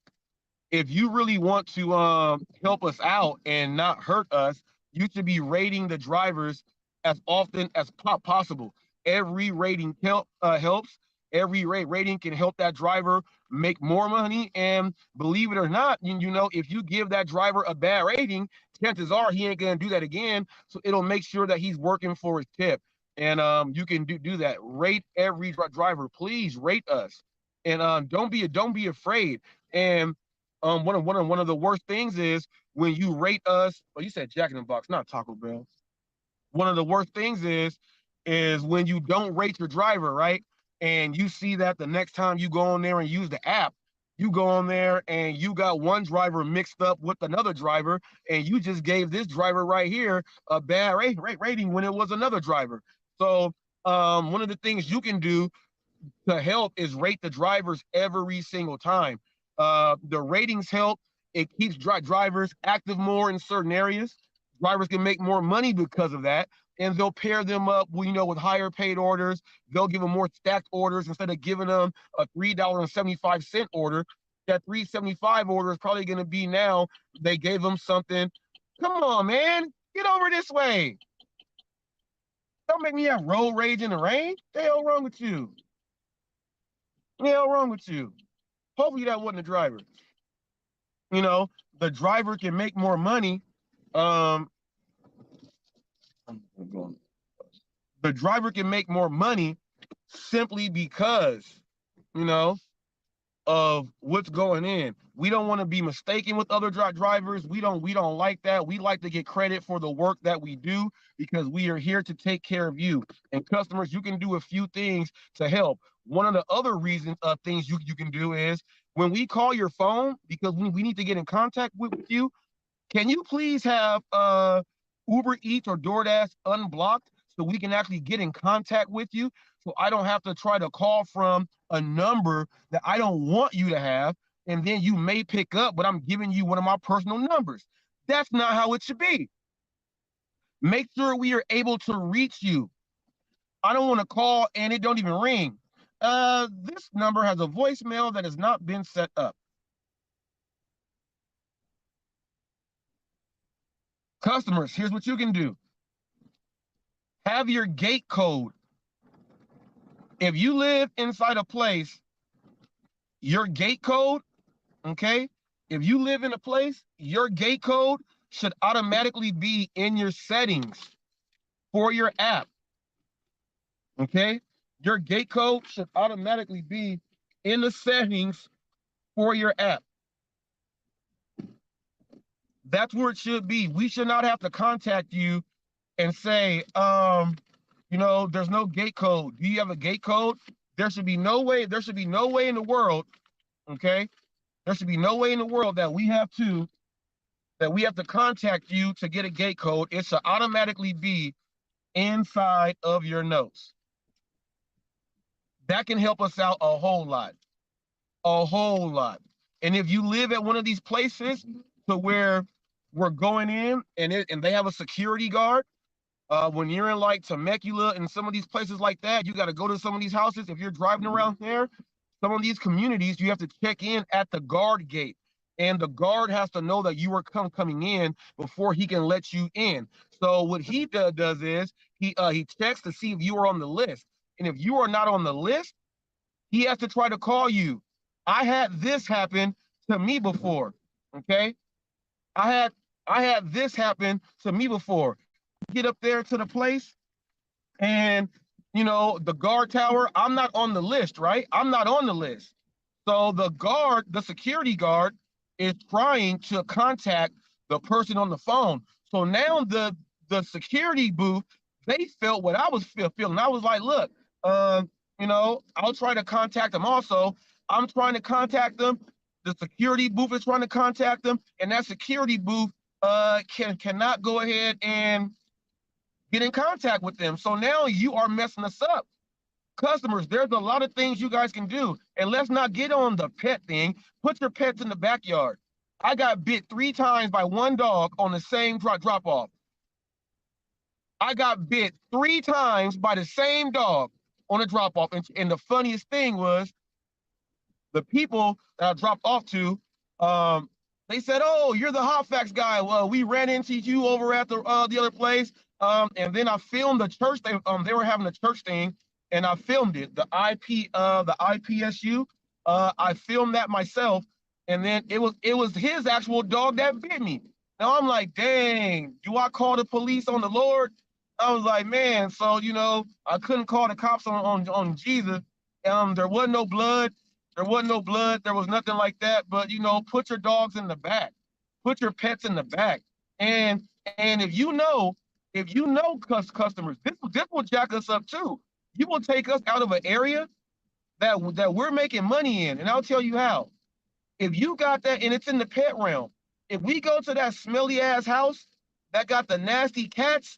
help us out and not hurt us, you should be rating the drivers as often as possible. Every rating helps. Every rating can help that driver make more money. And believe it or not, you know, if you give that driver a bad rating, chances are he ain't gonna do that again. So it'll make sure that he's working for his tip. And you can do that. Rate every driver. Please rate us. And don't be afraid. And one of the worst things is when you rate us. Oh, you said Jack in the Box, not Taco Bell. One of the worst things is when you don't rate your driver, right? And you see that the next time you go on there and use the app, you go on there and you got one driver mixed up with another driver, and you just gave this driver right here a bad rating when it was another driver. So one of the things you can do to help is rate the drivers every single time. The ratings help. It keeps drivers active more in certain areas. Drivers can make more money because of that, and they'll pair them up, with higher paid orders. They'll give them more stacked orders instead of giving them a $3.75 order. That $3.75 order is probably going to be now. They gave them something. Come on, man, get over this way. Don't make me have road rage in the rain. The hell wrong with you? The hell wrong with you? Hopefully that wasn't the driver. The driver can make more money. The driver can make more money simply because, of what's going in. We don't want to be mistaken with other drivers. We don't like that. We like to get credit for the work that we do because we are here to take care of you. And customers, you can do a few things to help. One of the other things you can do is when we call your phone, because we need to get in contact with you, can you please have Uber Eats or DoorDash unblocked so we can actually get in contact with you, so I don't have to try to call from a number that I don't want you to have, and then you may pick up, but I'm giving you one of my personal numbers. That's not how it should be. Make sure we are able to reach you. I don't want to call and it don't even ring. This number has a voicemail that has not been set up. Customers, here's what you can do. Have your gate code. If you live inside a place, your gate code, okay? If you live in a place, your gate code should automatically be in your settings for your app, okay? Your gate code should automatically be in the settings for your app. That's where it should be. We should not have to contact you and say, there's no gate code. Do you have a gate code? There should be no way in the world, okay? There should be no way in the world that we have to contact you to get a gate code. It should automatically be inside of your notes. That can help us out a whole lot. A whole lot. And if you live at one of these places to where we're going in and they have a security guard, when you're in like Temecula and some of these places like that, you got to go to some of these houses. If you're driving around there, some of these communities, you have to check in at the guard gate. And the guard has to know that you are coming in before he can let you in. So what he does is he checks to see if you are on the list. And if you are not on the list, he has to try to call you. I had this happen to me before. Okay. I had this happen to me before. Get up there to the place, and the guard tower, I'm not on the list, right? I'm not on the list. So the security guard is trying to contact the person on the phone. So now the security booth, they felt what I was feeling. I was like, look, I'll try to contact them also. I'm trying to contact them. The security booth is trying to contact them, and that security booth cannot go ahead and get in contact with them. So now you are messing us up. Customers, there's a lot of things you guys can do. And let's not get on the pet thing. Put your pets in the backyard. I got bit 3 times by one dog on the same drop off. I got bit 3 times by the same dog on a drop off. And the funniest thing was the people that I dropped off to, they said, "Oh, you're the HotFacts guy. Well, we ran into you over at the other place." And then I filmed the church. They were having a church thing, and I filmed it. The IPSU. I filmed that myself, and then it was his actual dog that bit me. Now I'm like, dang, do I call the police on the Lord? I was like, man, so I couldn't call the cops on Jesus. There wasn't no blood. There wasn't no blood. There was nothing like that. But put your dogs in the back. Put your pets in the back. And if you know customers, this will jack us up too. You will take us out of an area that we're making money in, and I'll tell you how. If you got that, and it's in the pet realm, if we go to that smelly ass house that got the nasty cats,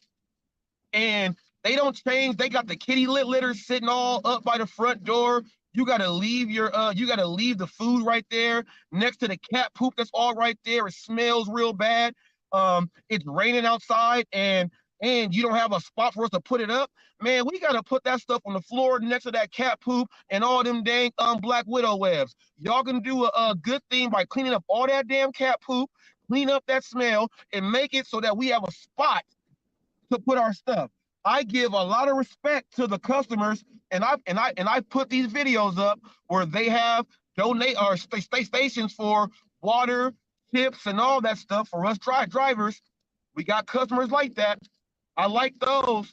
and they don't change, they got the kitty litter sitting all up by the front door. You gotta leave the food right there next to the cat poop that's all right there. It smells real bad. It's raining outside, and you don't have a spot for us to put it up. Man, we gotta put that stuff on the floor next to that cat poop and all them dang black widow webs. Y'all can do a good thing by cleaning up all that damn cat poop, clean up that smell, and make it so that we have a spot to put our stuff. I give a lot of respect to the customers, and I put these videos up where they have donate or stations for water, tips, and all that stuff for us drivers. We got customers like that. I like those.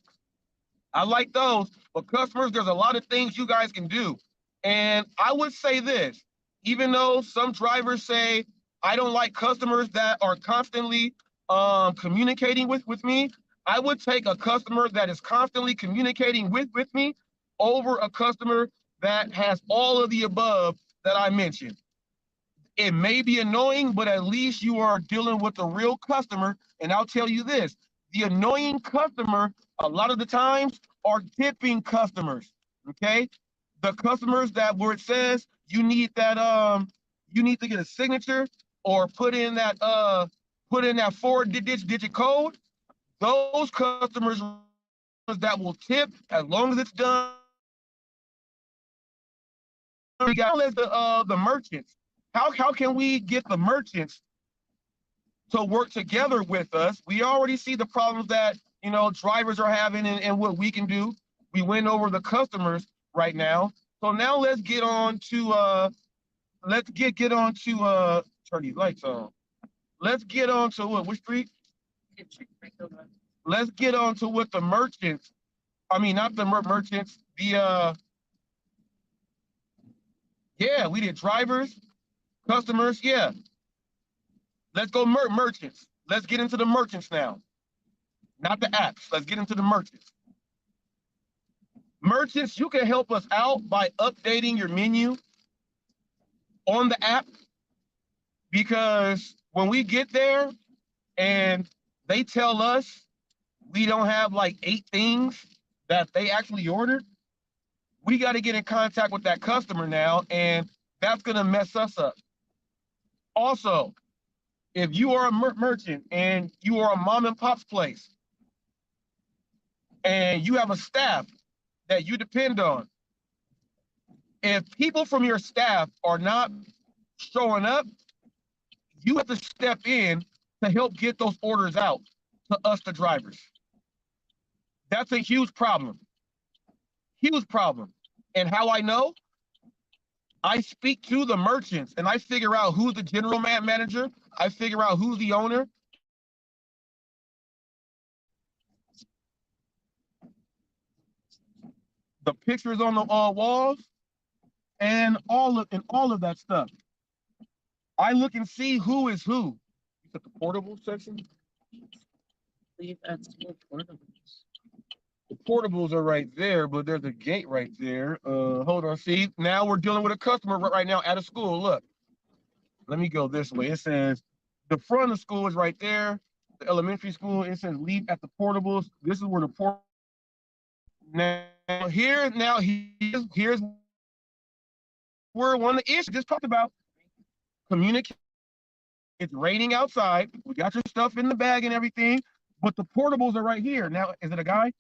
But customers, there's a lot of things you guys can do. And I would say this, even though some drivers say I don't like customers that are constantly communicating with me, I would take a customer that is constantly communicating with me over a customer that has all of the above that I mentioned. It may be annoying, but at least you are dealing with a real customer. And I'll tell you this, the annoying customer, a lot of the times, are tipping customers, okay? The customers that where it says you need to get a signature or put in that 4-digit code. Those customers that will tip as long as it's done. We got the merchants. How can we get the merchants to work together with us? We already see the problems that drivers are having and what we can do. We went over the customers right now. So now let's get on to turn these lights on. Let's get on to which street? Let's get on to what the merchants, not the merchants, yeah, we did drivers, customers, yeah. Let's go merchants. Let's get into the merchants now. Not the apps, let's get into the merchants. Merchants, you can help us out by updating your menu on the app, because when we get there and they tell us we don't have like 8 things that they actually ordered, we got to get in contact with that customer now, and That's gonna mess us up. Also, if you are a merchant and you are a mom and pop's place and you have a staff that you depend on, if people from your staff are not showing up, you have to step in to help get those orders out to us, the drivers. That's a huge problem. Huge problem. And how I know? I speak to the merchants and I figure out who's the general manager. I figure out who's the owner. The pictures on the walls and all of that stuff. I look and see who is who. Is it the portable section? Leave at school portables. The portables are right there, but there's a gate right there. Hold on. See, now we're dealing with a customer right now at a school. Look, let me go this way. It says the front of the school is right there. The elementary school. It says leave at the portables. This is where the port. Now here's where one of the issues just talked about. Communicate. It's raining outside. We got your stuff in the bag and everything, but the portables are right here. Now, is it a guy?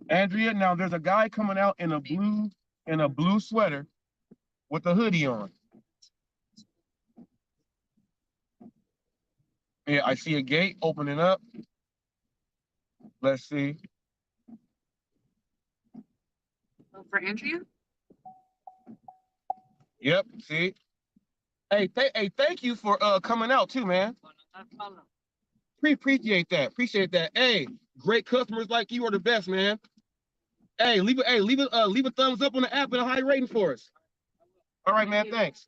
Andrea. Now there's a guy coming out in a blue sweater with a hoodie on. Yeah, I see a gate opening up. Let's see. For Andrea? Yep, see. Hey, thank you for coming out too, man. Appreciate that. Appreciate that. Hey, great customers like you are the best, man. Hey, leave a thumbs up on the app and a high rating for us. All right, man. Thanks.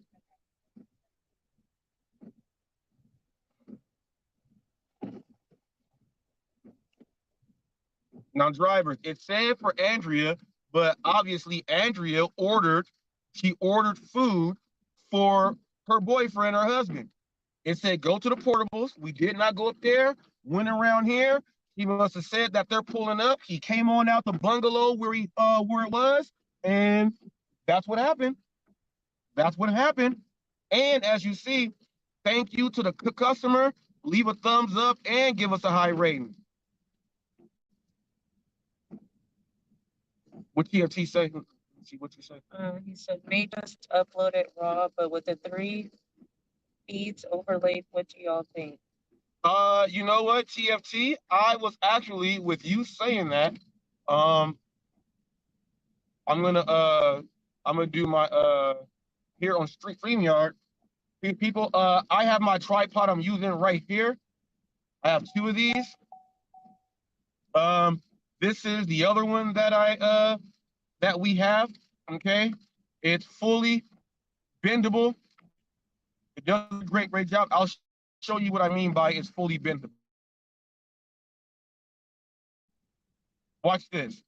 Now, drivers, it said for Andrea, but obviously Andrea ordered food for her boyfriend or husband. It said go to the portables. We did not go up there. Went around here. He must have said that they're pulling up. He came on out the bungalow where it was, and that's what happened. That's what happened. And as you see, thank you to the customer. Leave a thumbs up and give us a high rating. What TFT say? Let's see what you say. He said may just upload it raw, but with the 3 feeds overlaid, what do y'all think? You know what, TFT? I was actually with you saying that. I'm gonna do my here on StreamYard. People, I have my tripod I'm using right here. I have 2 of these. This is the other one that that we have. Okay, it's fully bendable. It does a great job. I'll show you what I mean by it's fully bendable. Watch this.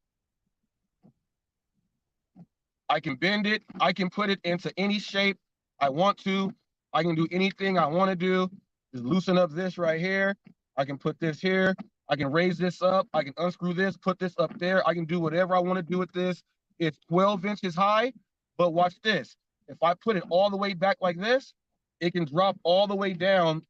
I can bend it. I can put it into any shape I want to. I can do anything I want to do. Just loosen up this right here. I can put this here. I can raise this up. I can unscrew this, put this up there. I can do whatever I want to do with this. It's 12 inches high, but watch this. If I put it all the way back like this, it can drop all the way down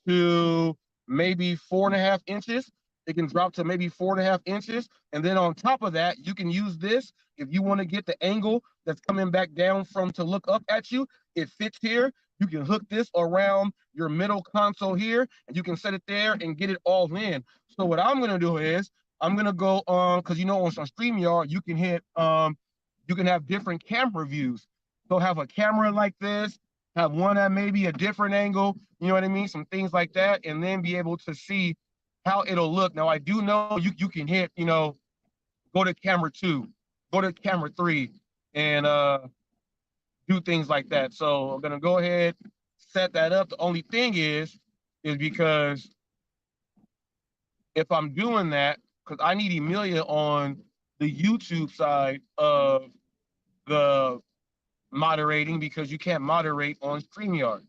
to maybe 4.5 inches. It can drop to maybe 4.5 inches. And then on top of that, you can use this. If you want to get the angle that's coming back down from to look up at you, it fits here. You can hook this around your middle console here, and you can set it there and get it all in. So what I'm gonna do is I'm gonna go because you know on StreamYard you can hit you can have different camera views. So have a camera like this, have one at maybe a different angle, you know what I mean? Some things like that, and then be able to see how it'll look. Now I do know you can hit, you know, go to camera 2, go to camera 3, and do things like that. So I'm gonna go ahead, set that up. The only thing is because if I'm doing that, because I need Emilia on the YouTube side of the moderating, because you can't moderate on StreamYard.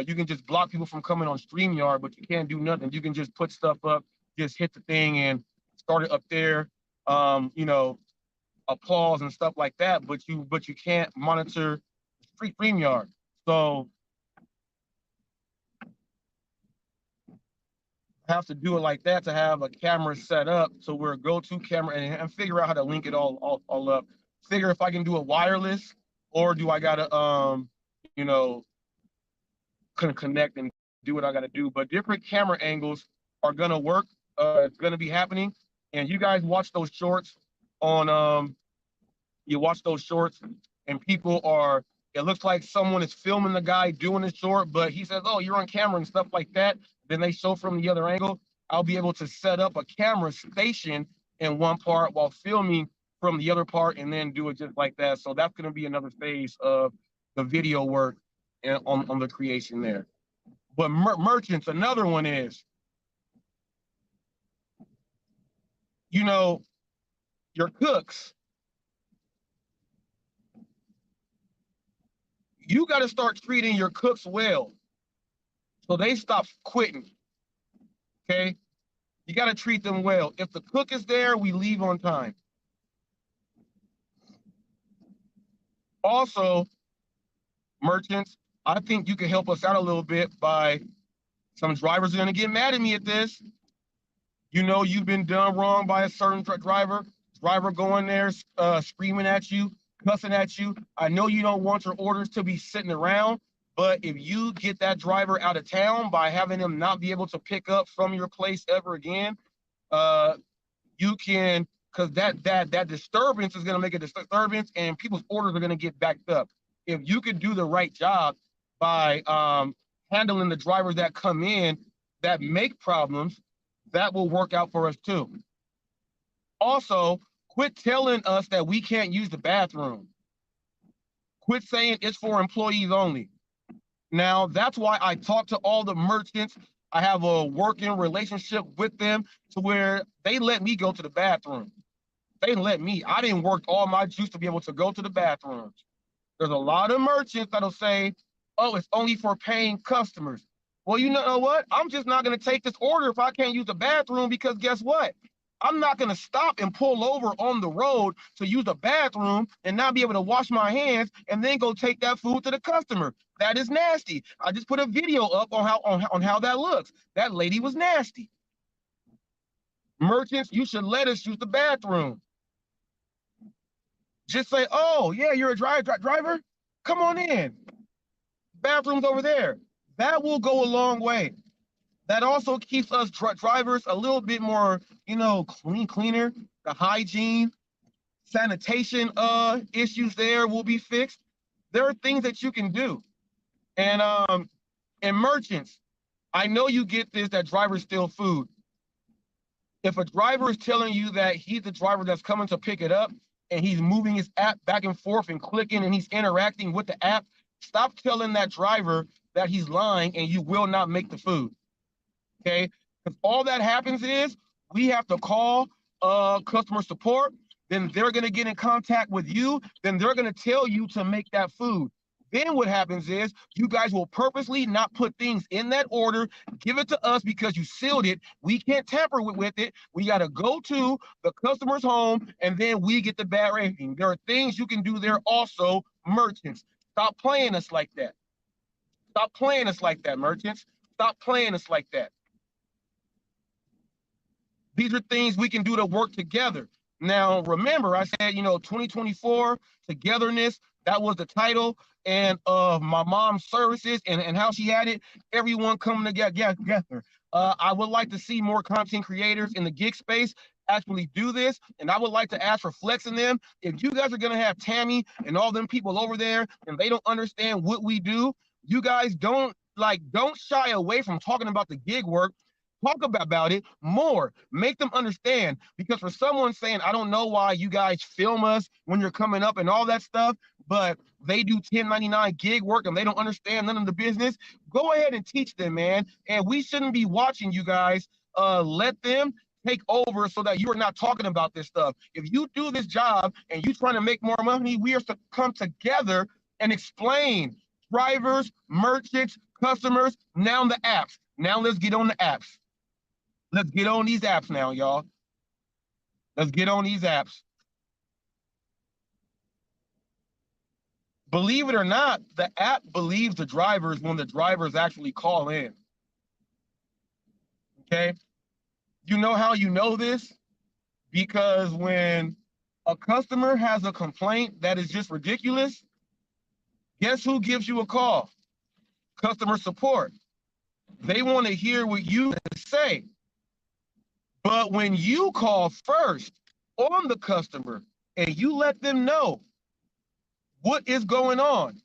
You can just block people from coming on StreamYard, but you can't do nothing. You can just put stuff up, just hit the thing and start it up there. You know, applause and stuff like that, but you can't monitor StreamYard. So have to do it like that to have a camera set up so we're a go-to camera and figure out how to link it all up. Figure if I can do it wireless or do I gotta you know, connect and do what I gotta do. But different camera angles are gonna work. It's gonna be happening. And you guys watch those shorts on you watch those shorts and people are, it looks like someone is filming the guy doing the short, but he says, oh, you're on camera and stuff like that. Then they show from the other angle. I'll be able to set up a camera station in one part while filming from the other part and then do it just like that. So that's going to be another phase of the video work and on the creation there. But merchants, another one is, you know, your cooks, you got to start treating your cooks well so they stop quitting. Okay, you got to treat them well. If the cook is there, we leave on time. Also, merchants, I think you can help us out a little bit by, some drivers are going to get mad at me at this. You know you've been done wrong by a certain driver going there screaming at you, cussing at you. I know you don't want your orders to be sitting around, but if you get that driver out of town by having him not be able to pick up from your place ever again, you can, because that disturbance is going to make a disturbance and people's orders are going to get backed up. If you could do the right job by handling the drivers that come in that make problems, that will work out for us too. Also, quit telling us that we can't use the bathroom. Quit saying it's for employees only. Now, that's why I talk to all the merchants. I have a working relationship with them to where they let me go to the bathroom. They let me. I didn't work all my juice to be able to go to the bathrooms. There's a lot of merchants that'll say, oh, it's only for paying customers. Well, you know what? I'm just not going to take this order if I can't use the bathroom, because guess what? I'm not going to stop and pull over on the road to use the bathroom and not be able to wash my hands and then go take that food to the customer. That is nasty. I just put a video up on how that looks. That lady was nasty. Merchants, you should let us use the bathroom. Just say, oh, yeah, you're a driver? Come on in. Bathroom's over there. That will go a long way. That also keeps us drivers a little bit more, you know, cleaner. The hygiene, sanitation issues there will be fixed. There are things that you can do. And merchants, I know you get this, that drivers steal food. If a driver is telling you that he's the driver that's coming to pick it up and he's moving his app back and forth and clicking and he's interacting with the app, stop telling that driver that he's lying and you will not make the food. Okay? Because all that happens is we have to call customer support, then they're going to get in contact with you, then they're going to tell you to make that food. Then what happens is you guys will purposely not put things in that order, give it to us because you sealed it. We can't tamper with it. We got to go to the customer's home and then we get the bad rating. There are things you can do there also, merchants. Stop playing us like that. Stop playing us like that, merchants. Stop playing us like that. These are things we can do to work together. Now, remember, I said, you know, 2024, togetherness, that was the title, and of my mom's services and how she had it, everyone coming together. I would like to see more content creators in the gig space actually do this, and I would like to ask for flexing them. If you guys are going to have Tammy and all them people over there, and they don't understand what we do, you guys don't shy away from talking about the gig work. Talk about it more. Make them understand. Because for someone saying, I don't know why you guys film us when you're coming up and all that stuff, but they do 1099 gig work and they don't understand none of the business, go ahead and teach them, man. And we shouldn't be watching you guys. Let them take over so that you are not talking about this stuff. If you do this job and you're trying to make more money, we are to come together and explain. Drivers, merchants, customers, now the apps. Now let's get on the apps. Let's get on these apps now, y'all. Let's get on these apps. Believe it or not, the app believes the drivers when the drivers actually call in. Okay? You know how you know this? Because when a customer has a complaint that is just ridiculous, guess who gives you a call? Customer support. They want to hear what you say. But when you call first on the customer and you let them know what is going on,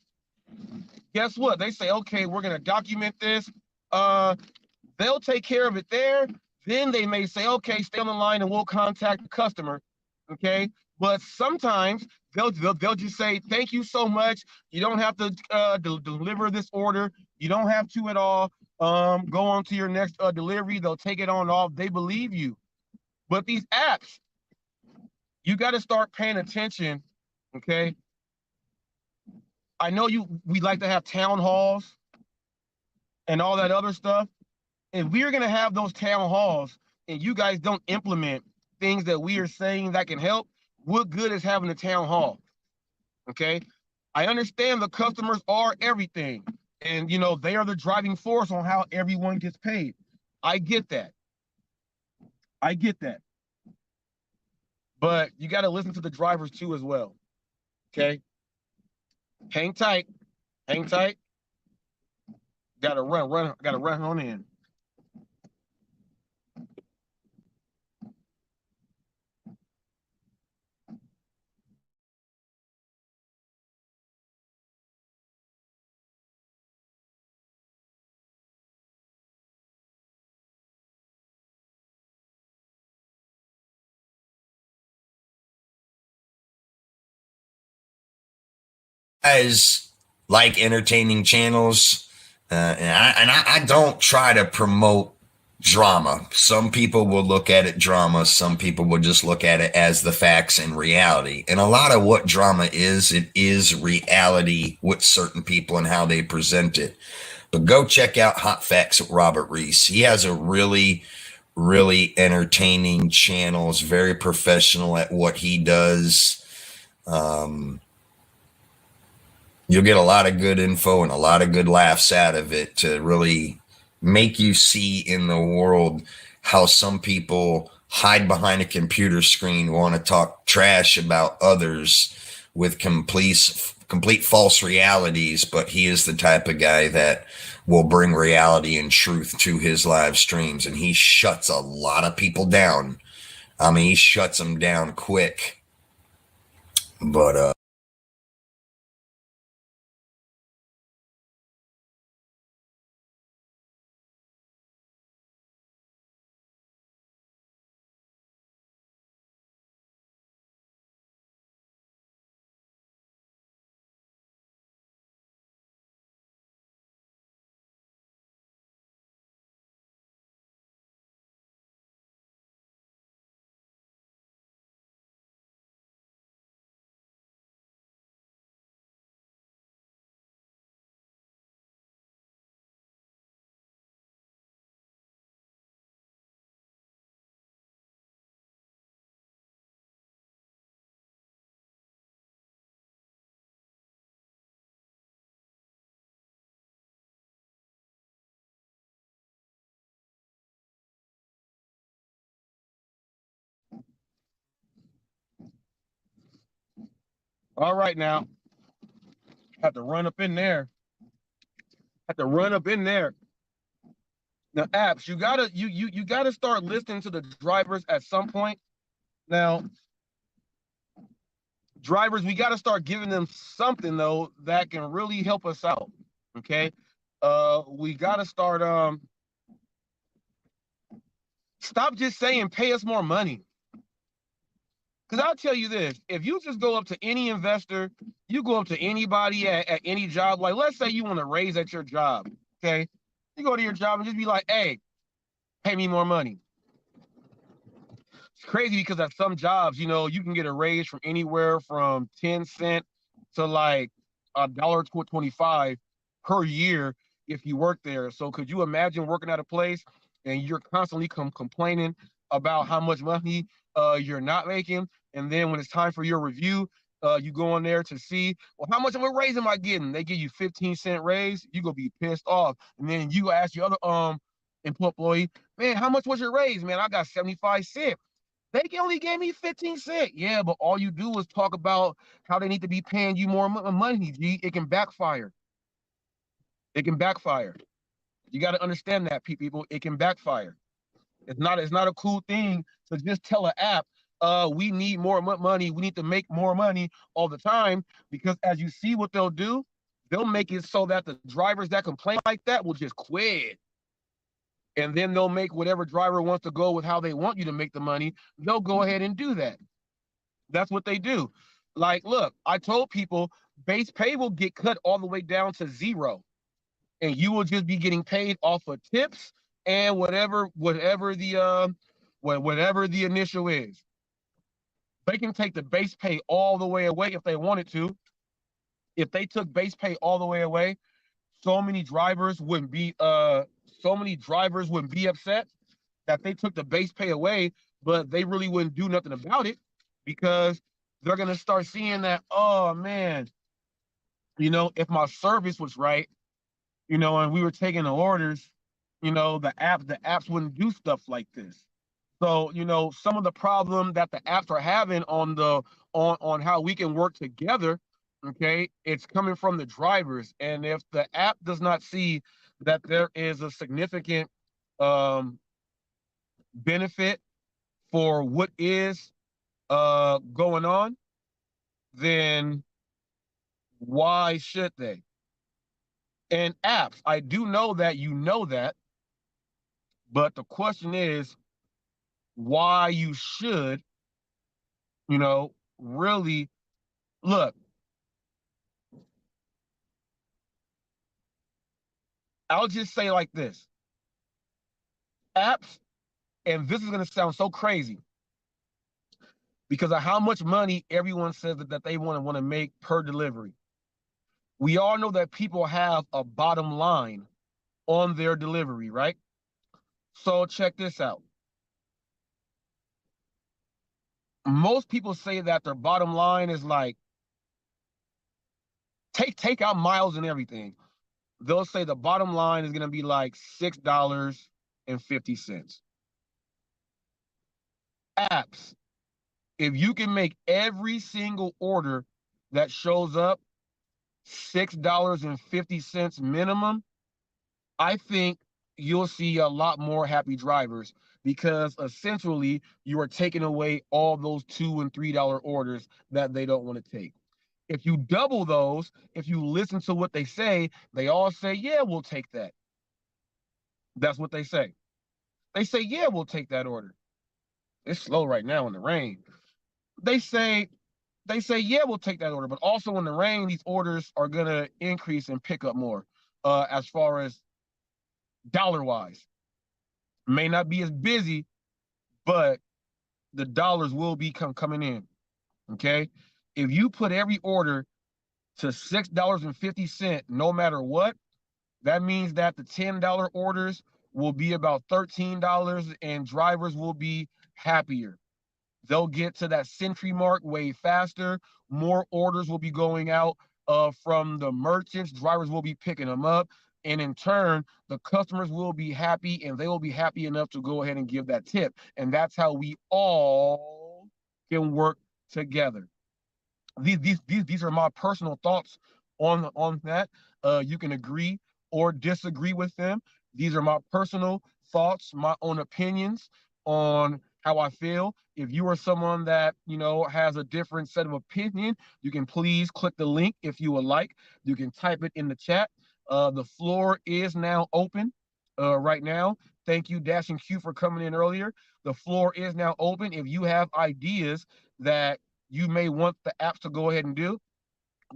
guess what? They say, okay, we're going to document this. They'll take care of it there. Then they may say, okay, stay on the line and we'll contact the customer. Okay. But sometimes they'll just say, thank you so much. You don't have to deliver this order. You don't have to at all. Go on to your next delivery. They'll take it on off. They believe you. But these apps, you got to start paying attention. Okay. I know we like to have town halls and all that other stuff. If we're going to have those town halls and you guys don't implement things that we are saying that can help, what good is having a town hall? Okay. I understand the customers are everything. And, you know, they are the driving force on how everyone gets paid. I get that. I get that. But you got to listen to the drivers too as well. Okay. Hang tight. Hang tight. Gotta run on in. Guys like entertaining channels, and I don't try to promote drama. Some people will look at it drama. Some people will just look at it as the facts and reality. And a lot of what drama is, it is reality with certain people and how they present it. But go check out Hot Facts with Robert Reese. He has a really, really entertaining channel. Is very professional at what he does. You'll get a lot of good info and a lot of good laughs out of it to really make you see in the world how some people hide behind a computer screen, want to talk trash about others with complete false realities. But he is the type of guy that will bring reality and truth to his live streams. And he shuts a lot of people down. I mean, he shuts them down quick. But, All right now. Have to run up in there. Have to run up in there. Now, apps, you gotta start listening to the drivers at some point. Now, drivers, we gotta start giving them something though that can really help us out. Okay. We gotta start stop just saying pay us more money. Because I'll tell you this, if you just go up to any investor, you go up to anybody at any job, like let's say you want to raise at your job, okay? You go to your job and just be like, hey, pay me more money. It's crazy because at some jobs, you know, you can get a raise from anywhere from 10 cents to like $1.25 per year if you work there. So could you imagine working at a place and you're constantly complaining about how much money you're not making, and then when it's time for your review, You go in there to see, well, how much of a raise am I getting? They give you 15-cent raise, you gonna be pissed off. And then you ask your other employee, man, how much was your raise? Man, I got 75 cents. They only gave me 15 cents. Yeah, but all you do is talk about how they need to be paying you more money, G. It can backfire. It can backfire. You got to understand that, people. It can backfire. It's not a cool thing to just tell an app, we need more money. We need to make more money all the time, because as you see what they'll do, they'll make it so that the drivers that complain like that will just quit. And then they'll make whatever driver wants to go with how they want you to make the money. They'll go ahead and do that. That's what they do. Like, look, I told people base pay will get cut all the way down to zero, and you will just be getting paid off of tips and whatever the initial is. They can take the base pay all the way away if they wanted to. If they took base pay all the way away, so many drivers wouldn't be upset that they took the base pay away, but they really wouldn't do nothing about it, because they're going to start seeing that, oh man, if my service was right, and we were taking the orders, the apps wouldn't do stuff like this. So, some of the problem that the apps are having on how we can work together, okay, it's coming from the drivers. And if the app does not see that there is a significant benefit for what is going on, then why should they? And apps, I do know that you know that, but the question is why you should, really look. I'll just say like this. Apps, and this is going to sound so crazy, because of how much money everyone says that they want to make per delivery. We all know that people have a bottom line on their delivery, right? So check this out. Most people say that their bottom line is like, take out miles and everything. They'll say the bottom line is going to be like $6.50. Apps, if you can make every single order that shows up $6.50 minimum, I think you'll see a lot more happy drivers, because essentially you are taking away all those $2 and $3 orders that they don't want to take. If you double those, if you listen to what they say, they all say, yeah, we'll take that. That's what they say. They say, yeah, we'll take that order. It's slow right now in the rain. They say, yeah, we'll take that order. But also in the rain, these orders are going to increase and pick up more as far as dollar-wise. May not be as busy, but the dollars will be coming in, okay? If you put every order to $6.50, no matter what, that means that the $10 orders will be about $13, and drivers will be happier. They'll get to that century mark way faster. More orders will be going out from the merchants. Drivers will be picking them up. And in turn, the customers will be happy, and they will be happy enough to go ahead and give that tip. And that's how we all can work together. These are my personal thoughts on that. You can agree or disagree with them. These are my personal thoughts, my own opinions on how I feel. If you are someone that, has a different set of opinion, you can please click the link if you would like. You can type it in the chat. The floor is now open right now. Thank you, Dash and Q, for coming in earlier. The floor is now open. If you have ideas that you may want the apps to go ahead and do,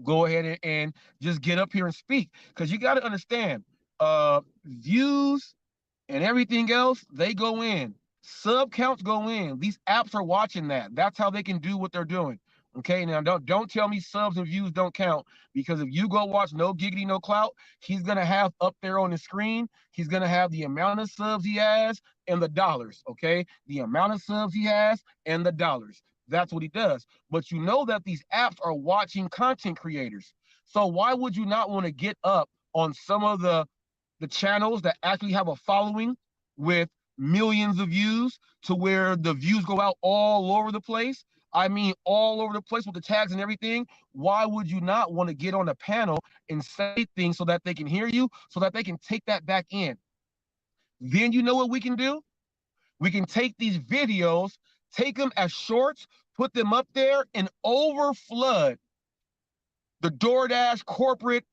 go ahead and just get up here and speak. Because you got to understand, views and everything else, they go in. Sub counts go in. These apps are watching that. That's how they can do what they're doing. Okay, now don't tell me subs and views don't count, because if you go watch No Giggity No Clout, he's gonna have up there on the screen, he's gonna have the amount of subs he has and the dollars. Okay, the amount of subs he has and the dollars. That's what he does. But you know that these apps are watching content creators. So why would you not want to get up on some of the channels that actually have a following with millions of views, to where the views go out all over the place? I mean, all over the place with the tags and everything. Why would you not want to get on a panel and say things so that they can hear you, so that they can take that back in? Then you know what we can do? We can take these videos, take them as shorts, put them up there, and over flood the DoorDash corporate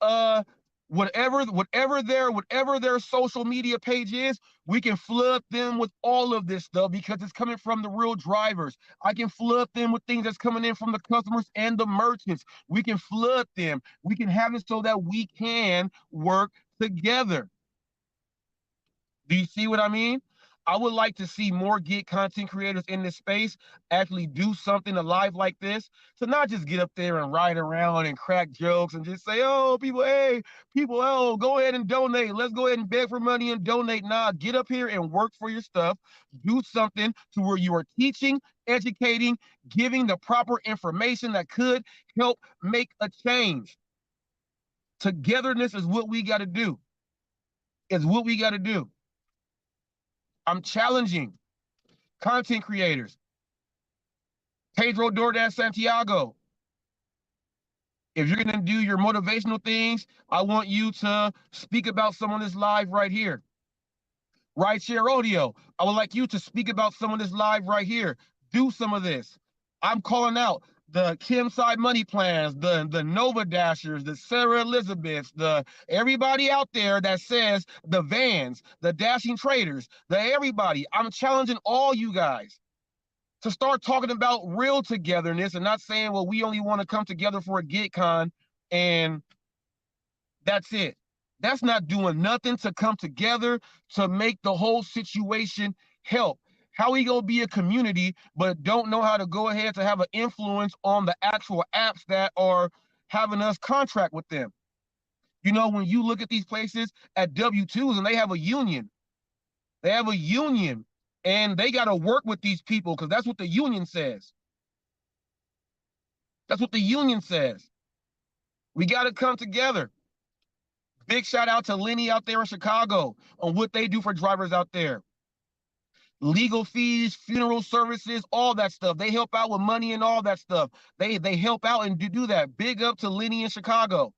whatever their social media page is. We can flood them with all of this stuff because it's coming from the real drivers. I can flood them with things that's coming in from the customers and the merchants. We can flood them. We can have it so that we can work together. Do you see what I mean? I would like to see more gig content creators in this space actually do something alive like this. So not just get up there and ride around and crack jokes and just say, oh, people, hey, people, oh, go ahead and donate. Let's go ahead and beg for money and donate. Nah, get up here and work for your stuff. Do something to where you are teaching, educating, giving the proper information that could help make a change. Togetherness is what we got to do. Is what we got to do. I'm challenging content creators. Pedro DoorDash Santiago, if you're gonna do your motivational things, I want you to speak about some of this live right here. Rideshare Rodeo, I would like you to speak about some of this live right here. Do some of this. I'm calling out the Kim Side Money Plans, the Nova Dashers, the Sarah Elizabeths, the everybody out there that says the Vans, the Dashing Traders, the everybody. I'm challenging all you guys to start talking about real togetherness and not saying, well, we only want to come together for a GitCon and that's it. That's not doing nothing to come together to make the whole situation help. How we gonna be a community but don't know how to go ahead to have an influence on the actual apps that are having us contract with them? You know, when you look at these places at W-2s and they have a union, and they got to work with these people because that's what the union says. That's what the union says. We got to come together. Big shout out to Lenny out there in Chicago on what they do for drivers out there. Legal fees, funeral services, all that stuff. They help out with money and all that stuff. They help out and do that. Big up to Lenny in Chicago.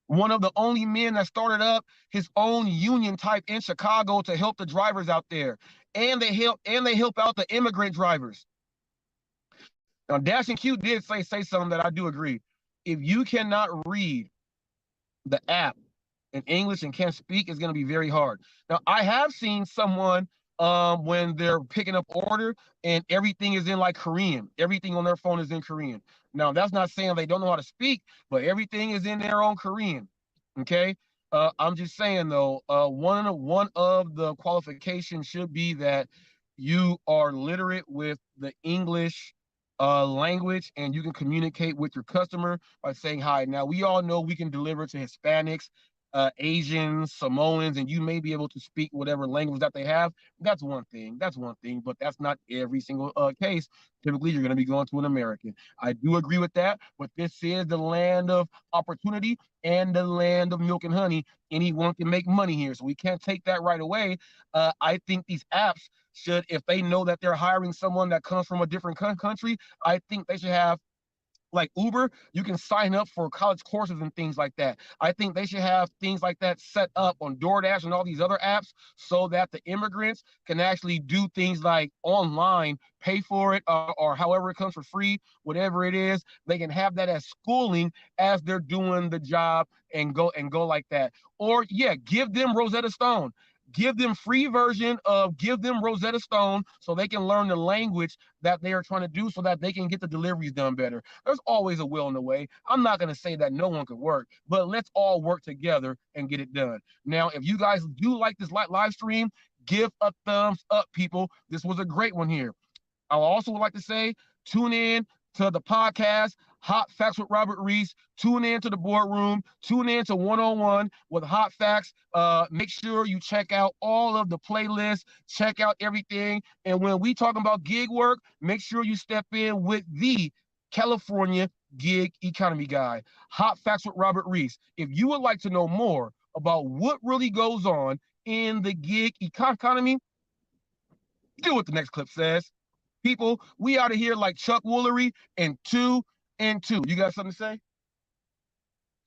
One of the only men that started up his own union type in Chicago to help the drivers out there. And they help out the immigrant drivers. Now, Dash and Q did say something that I do agree. If you cannot read the app in English and can't speak, it's going to be very hard. Now, I have seen someone when they're picking up order and everything is in like Korean. Everything on their phone is in Korean. Now, that's not saying they don't know how to speak, but everything is in their own Korean. Okay. I'm just saying though, one of the qualifications should be that you are literate with the English language and you can communicate with your customer by saying hi. Now, we all know we can deliver to Hispanics, Asians, Samoans, and you may be able to speak whatever language that they have. That's one thing, but that's not every single case. Typically, you're going to be going to an American. I do agree with that, but this is the land of opportunity and the land of milk and honey. Anyone can make money here, so we can't take that right away. I think these apps should, if they know that they're hiring someone that comes from a different country, I think they should have, like Uber, you can sign up for college courses and things like that. I think they should have things like that set up on DoorDash and all these other apps so that the immigrants can actually do things like online, pay for it, or however it comes for free, whatever it is. They can have that as schooling as they're doing the job and go like that. Or yeah, give them Rosetta Stone. Give them free version of give them Rosetta Stone so they can learn the language that they are trying to do so that they can get the deliveries done better. There's always a will in the way. I'm not going to say that no one could work, but let's all work together and get it done. Now, if you guys do like this live stream, give a thumbs up, people. This was a great one here. I also would like to say, tune in to the podcast, Hot Facts with Robert Reese. Tune in to the boardroom. Tune in to one-on-one with Hot Facts. Make sure you check out all of the playlists. Check out everything. And when we talking about gig work, make sure you step in with the California gig economy guy, Hot Facts with Robert Reese. If you would like to know more about what really goes on in the gig economy, do what the next clip says. People, we out of here like Chuck Woolery and 2 and 2. You got something to say?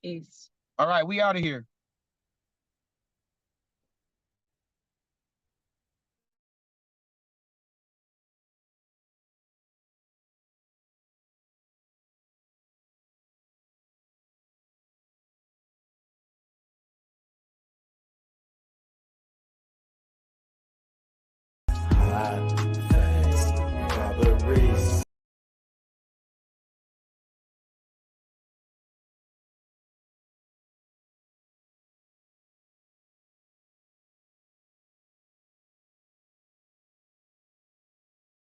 Peace. All right, we out of here. Hot